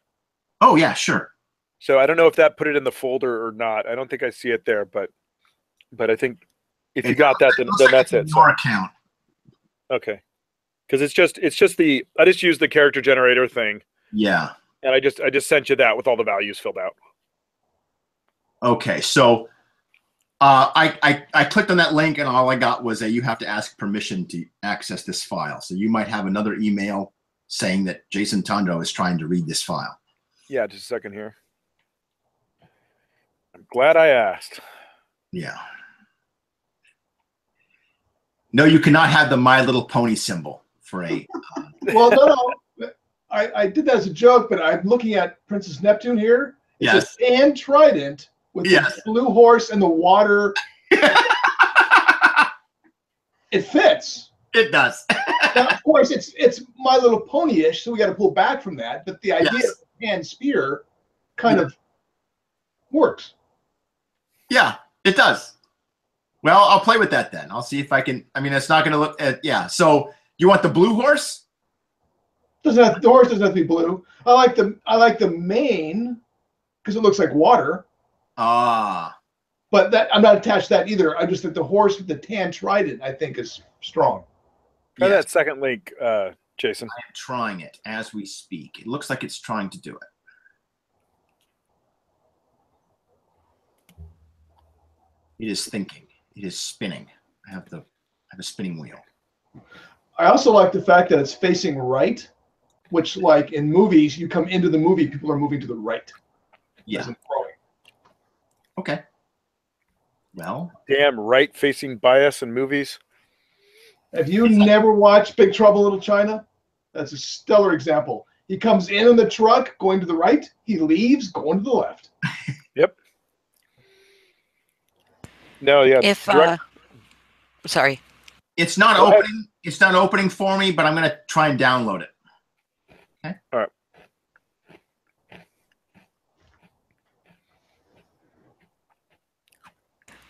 Oh yeah, sure. So I don't know if that put it in the folder or not. I don't think I see it there, but I think if you got that, then that's it. Your account. Okay. Because it's just I just used the character generator thing. Yeah. And I just sent you that with all the values filled out. Okay, so I clicked on that link and all I got was you have to ask permission to access this file. So you might have another email saying that Jason Tondo is trying to read this file. Yeah, just a second here. I'm glad I asked. Yeah. No, you cannot have the My Little Pony symbol for a. Well, no. I did that as a joke, but I'm looking at Princess Neptune here. It's a tan trident with the blue horse and the water. It fits. It does. Now, of course, it's My Little Pony-ish, so we got to pull back from that. But the idea of the tan spear kind of works. Yeah, it does. Well, I'll play with that then. I'll see if I can. I mean, it's not going to look at. Yeah. So you want the blue horse? The horse doesn't have to be blue. I like the mane because it looks like water. Ah. But that I'm not attached to that either. I just think the horse with the tan trident I think is strong. Try that second link, Jason. I am trying it as we speak. It looks like it's trying to do it. It is thinking. It is spinning. I have a spinning wheel. I also like the fact that it's facing right, which, like in movies, you come into the movie, people are moving to the right. Yeah. Okay. Well. Damn right-facing bias in movies. Have you never watched Big Trouble in Little China? That's a stellar example. He comes in the truck going to the right. He leaves going to the left. Yep. No, yeah. If sorry. It's not opening. It's not opening for me, but I'm going to try and download it. Okay. All right.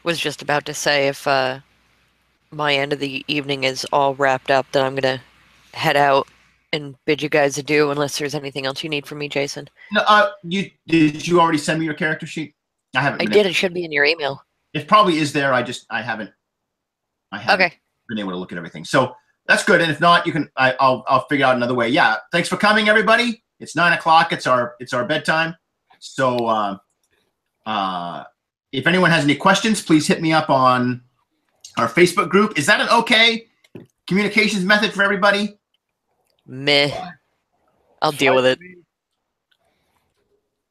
Was just about to say if my end of the evening is all wrapped up, then I'm going to head out and bid you guys adieu unless there's anything else you need from me, Jason. No, did you already send me your character sheet? I haven't. I did. It should be in your email. It probably is there. I haven't been able to look at everything. So that's good. And if not, I'll figure out another way. Yeah. Thanks for coming, everybody. It's 9 o'clock. It's our bedtime. So if anyone has any questions, please hit me up on our Facebook group. Is that an okay communications method for everybody? Meh. I'll deal with it.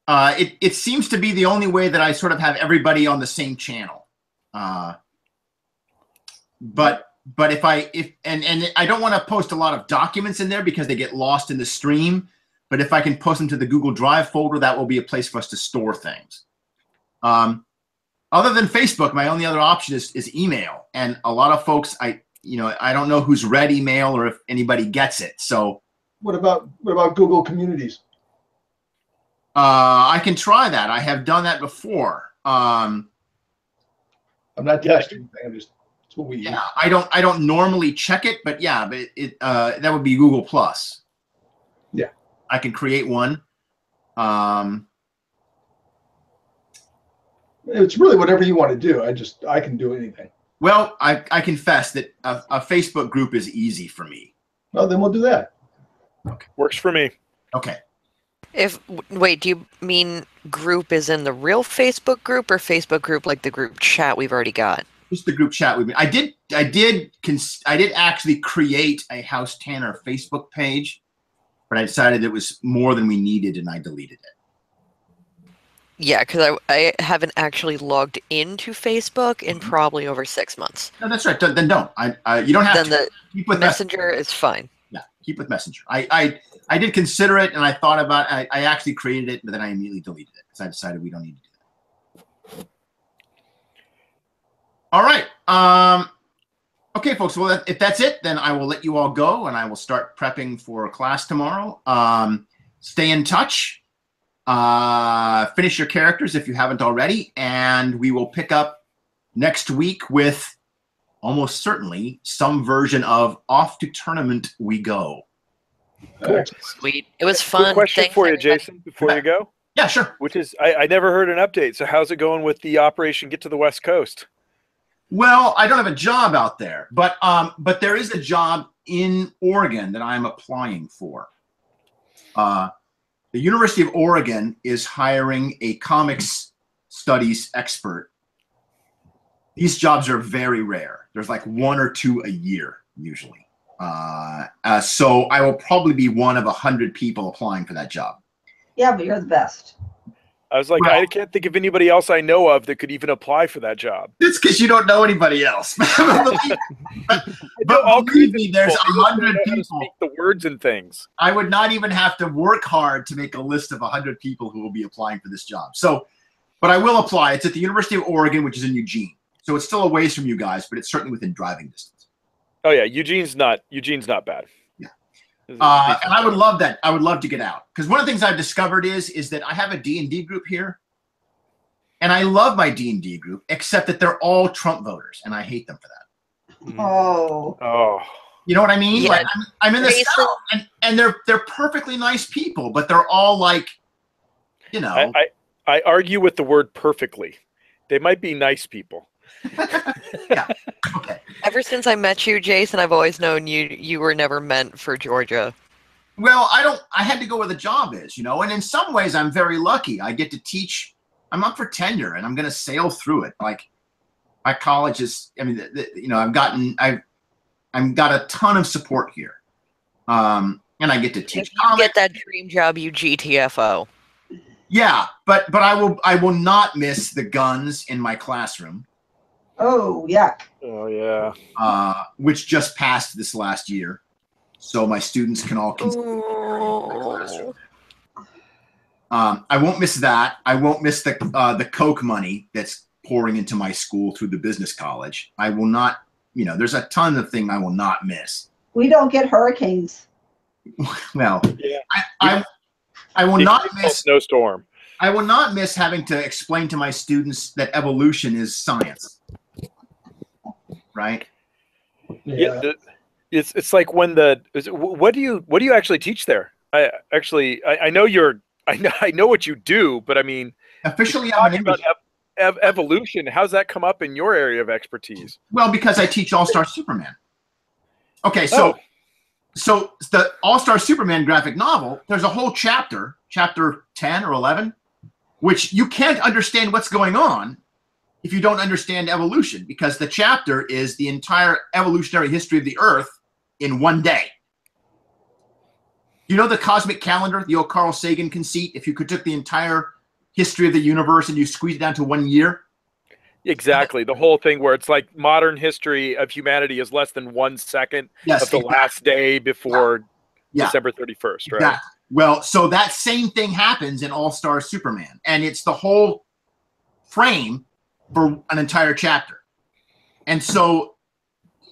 It seems to be the only way that I sort of have everybody on the same channel. But if I don't want to post a lot of documents in there because they get lost in the stream. But if I can post them to the Google Drive folder, that will be a place for us to store things. Other than Facebook, my only other option is email. And a lot of folks, I don't know who's read email or if anybody gets it. So what about Google Communities? I can try that. I have done that before. I'm not testing. It's what we use. I don't normally check it, but that would be Google Plus. Yeah. I can create one. It's really whatever you want to do. I can do anything. Well, I confess that a Facebook group is easy for me. Well, then we'll do that. Okay. Works for me. Okay. Wait, do you mean group is in the real Facebook group or Facebook group like the group chat we've already got? Just the group chat we've been. I did actually create a House Tanner Facebook page, but I decided it was more than we needed and I deleted it. Yeah, because I haven't actually logged into Facebook in probably over 6 months. No, that's right. Then don't. You don't have then to. The Messenger is fine. Yeah. Keep with Messenger. I did consider it, and I thought about it. I actually created it, but then I immediately deleted it because I decided we don't need to do that. All right. Okay, folks. Well, if that's it, then I will let you all go, and I will start prepping for class tomorrow. Stay in touch. Finish your characters if you haven't already, and we will pick up next week with almost certainly some version of Off to Tournament We Go. Cool. Sweet. It was fun. Quick question Thanks, for you, everybody. Jason, before you go. Yeah, sure. Which is, I never heard an update. So how's it going with the Operation Get to the West Coast? Well, I don't have a job out there, but there is a job in Oregon that I'm applying for. The University of Oregon is hiring a comics studies expert. These jobs are very rare. There's like 1 or 2 a year usually. So I will probably be one of 100 people applying for that job. Yeah, but you're the best. I was like, Well, I can't think of anybody else I know of that could even apply for that job. It's because you don't know anybody else. but believe me, there's 100 people. Speak the words and things. I would not even have to work hard to make a list of 100 people who will be applying for this job. So, but I will apply. It's at the University of Oregon, which is in Eugene. So it's still a ways from you guys, but it's certainly within driving distance. Oh yeah, Eugene's not bad. Yeah. And I would love that. I would love to get out, because one of the things I've discovered is that I have a D&D group here, and I love my D&D group, except that they're all Trump voters, and I hate them for that. Oh. You know what I mean? Yeah. Like I'm in the South, and they're perfectly nice people, but they're all like, you know. I argue with the word perfectly. They might be nice people. Yeah. Okay. Ever since I met you, Jason, I've always known you were never meant for Georgia. Well, I had to go where the job is, you know, and in some ways I'm very lucky. I get to teach. I'm up for tenure, and I'm going to sail through it. Like my college is, I mean, you know, I've got a ton of support here. And I get to teach. If you get that dream job, you GTFO. Yeah, but I will not miss the guns in my classroom. Oh, yuck. Oh yeah. Which just passed this last year, so my students can all continue my classroom. I won't miss that. I won't miss the Coke money that's pouring into my school through the business college. I will not. You know, there's a ton of things I will not miss. We don't get hurricanes. Well, yeah. I will not miss snowstorm. I will not miss having to explain to my students that evolution is science. Right? Yeah. It's like when what do you actually teach there? I know what you do, but I mean, officially I'm an English. Evolution. How's that come up in your area of expertise? Well, because I teach All-Star Superman. Okay, so the All-Star Superman graphic novel, there's a whole chapter 10 or 11, which you can't understand what's going on if you don't understand evolution, because the chapter is the entire evolutionary history of the Earth in one day. You know the cosmic calendar, the old Carl Sagan conceit, if you could took the entire history of the universe and you squeeze it down to 1 year? Exactly. The whole thing where it's like modern history of humanity is less than 1 second of the last day before December 31st, right? Yeah. Well, so that same thing happens in All-Star Superman, and it's the whole frame for an entire chapter. And so,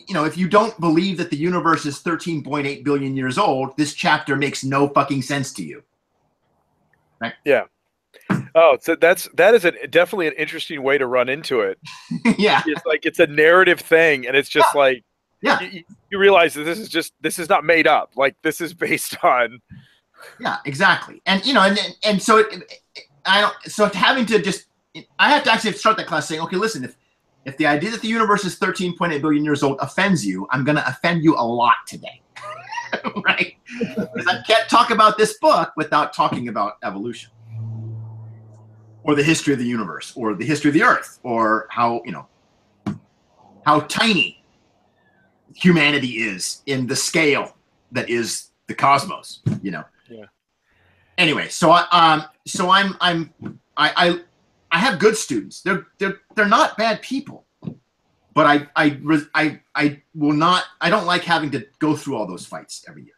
you know, if you don't believe that the universe is 13.8 billion years old, this chapter makes no fucking sense to you. Right? Yeah. Oh, so that is definitely an interesting way to run into it. Yeah. It's like it's a narrative thing, and it's just like you realize that this is not made up. Like this is based on. Yeah, exactly. And you know, and so having to just I have to actually start that class saying, okay, listen, if the idea that the universe is 13.8 billion years old offends you, I'm going to offend you a lot today. Right? Because I can't talk about this book without talking about evolution or the history of the universe or the history of the Earth or how tiny humanity is in the scale that is the cosmos, you know? Yeah. Anyway, so I have good students. They're not bad people, but I will not. I don't like having to go through all those fights every year.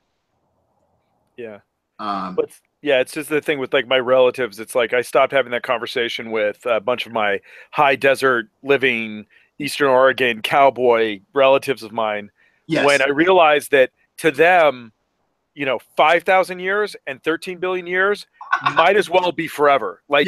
Yeah. But yeah, it's just the thing with like my relatives. It's like I stopped having that conversation with a bunch of my high desert living Eastern Oregon cowboy relatives of mine when I realized that to them, 5,000 years and 13 billion years might as well be forever. Like,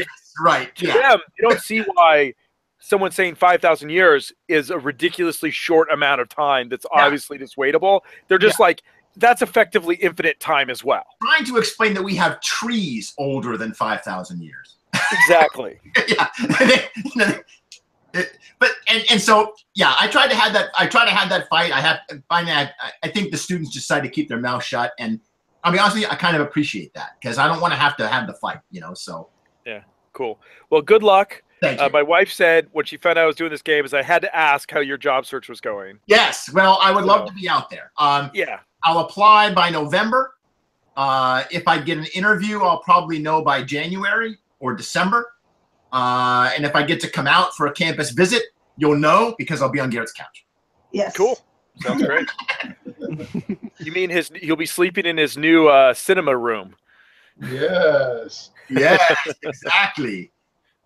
to them, you don't see why someone saying 5,000 years is a ridiculously short amount of time that's obviously dissuadable. They're just like, that's effectively infinite time as well. Trying to explain that we have trees older than 5,000 years. Exactly. So I tried to have that. I try to have that fight. I think the students decide to keep their mouth shut, and I'll be honest with you, I kind of appreciate that because I don't want to have the fight. So yeah, cool. Well, good luck. Thank you. My wife said when she found out I was doing this game, I had to ask how your job search was going. Yes. Well, I would love to be out there. Yeah. I'll apply by November. If I get an interview, I'll probably know by January or December. And if I get to come out for a campus visit, you'll know because I'll be on Garrett's couch. Yes. Cool. Sounds great. You mean he'll be sleeping in his new cinema room? Yes. Yes, exactly.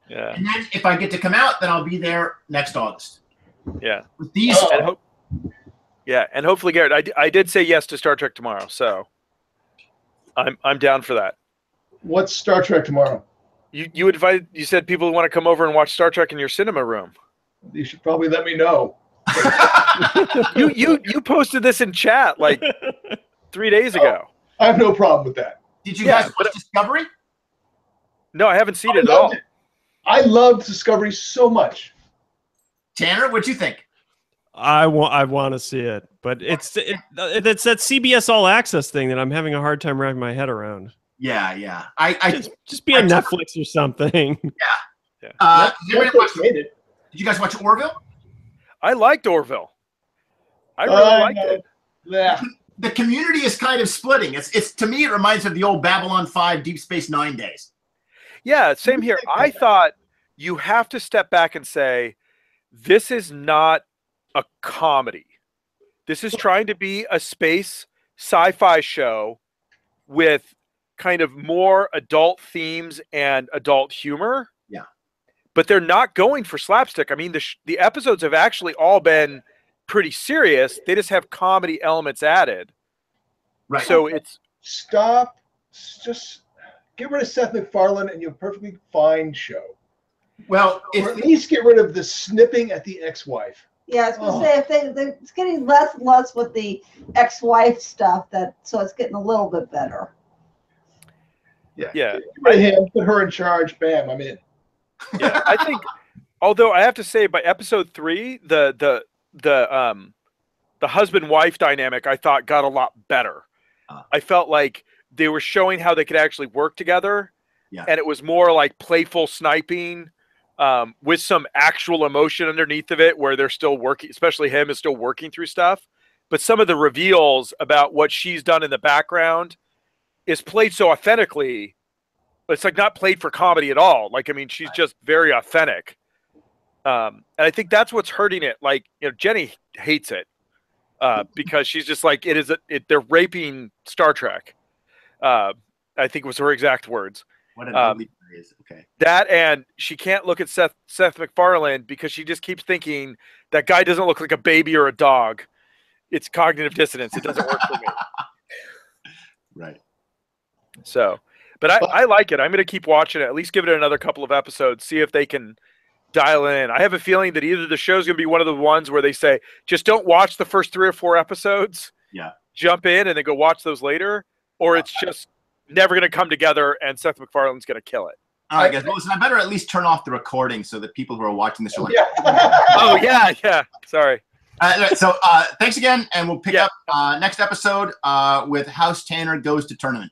Yeah. And then if I get to come out, then I'll be there next August. Yeah. With these. And hopefully, Garrett, I did say yes to Star Trek tomorrow, so I'm down for that. What's Star Trek tomorrow? You said people want to come over and watch Star Trek in your cinema room. You should probably let me know. you posted this in chat like 3 days ago. I have no problem with that. Did you guys watch Discovery? No, I haven't seen it at all. I loved Discovery so much. Tanner, what'd you think? I want to see it, but it's that CBS All Access thing that I'm having a hard time wrapping my head around. Yeah. Just be on Netflix or something. Yeah. Did you guys watch Orville? I liked Orville. I really liked it. Yeah. The community is kind of splitting. It's to me, it reminds me of the old Babylon 5 Deep Space Nine days. Yeah, same here. I thought you have to step back and say, this is not a comedy. This is trying to be a space sci-fi show with kind of more adult themes and adult humor. Yeah. But they're not going for slapstick. I mean, the episodes have actually all been pretty serious. They just have comedy elements added. Right. So it's just get rid of Seth MacFarlane and you're a perfectly fine show. Well, or at least get rid of the snipping at the ex-wife. Yeah, I was going to say, it's getting less and less with the ex-wife stuff, so it's getting a little bit better. Yeah. Get rid of him, put her in charge, bam, I'm in. Yeah, I think, although I have to say, by episode 3, the husband-wife dynamic, I thought got a lot better. I felt like they were showing how they could actually work together, and it was more like playful sniping with some actual emotion underneath of it, where they're still working, especially him is still working through stuff. But some of the reveals about what she's done in the background is played so authentically. It's like not played for comedy at all. Like, I mean, she's just very authentic. And I think that's what's hurting it. Like, Jenny hates it because she's just like, they're raping Star Trek. I think was her exact words. What an ugly phrase. Okay. That, and she can't look at Seth MacFarlane because she just keeps thinking that guy doesn't look like a baby or a dog. It's cognitive dissonance. It doesn't work for me. Right. So, but I like it. I'm going to keep watching it. At least give it another couple of episodes. See if they can dial in. I have a feeling that either the show's going to be one of the ones where they say, just don't watch the first 3 or 4 episodes. Yeah. Jump in and then go watch those later. Or it's just never going to come together and Seth MacFarlane's going to kill it. All right, guys. Well, listen, I better at least turn off the recording so that people who are watching this are like, oh, yeah. Sorry. So thanks again. And we'll pick up next episode with House Tanner Goes to Tournament.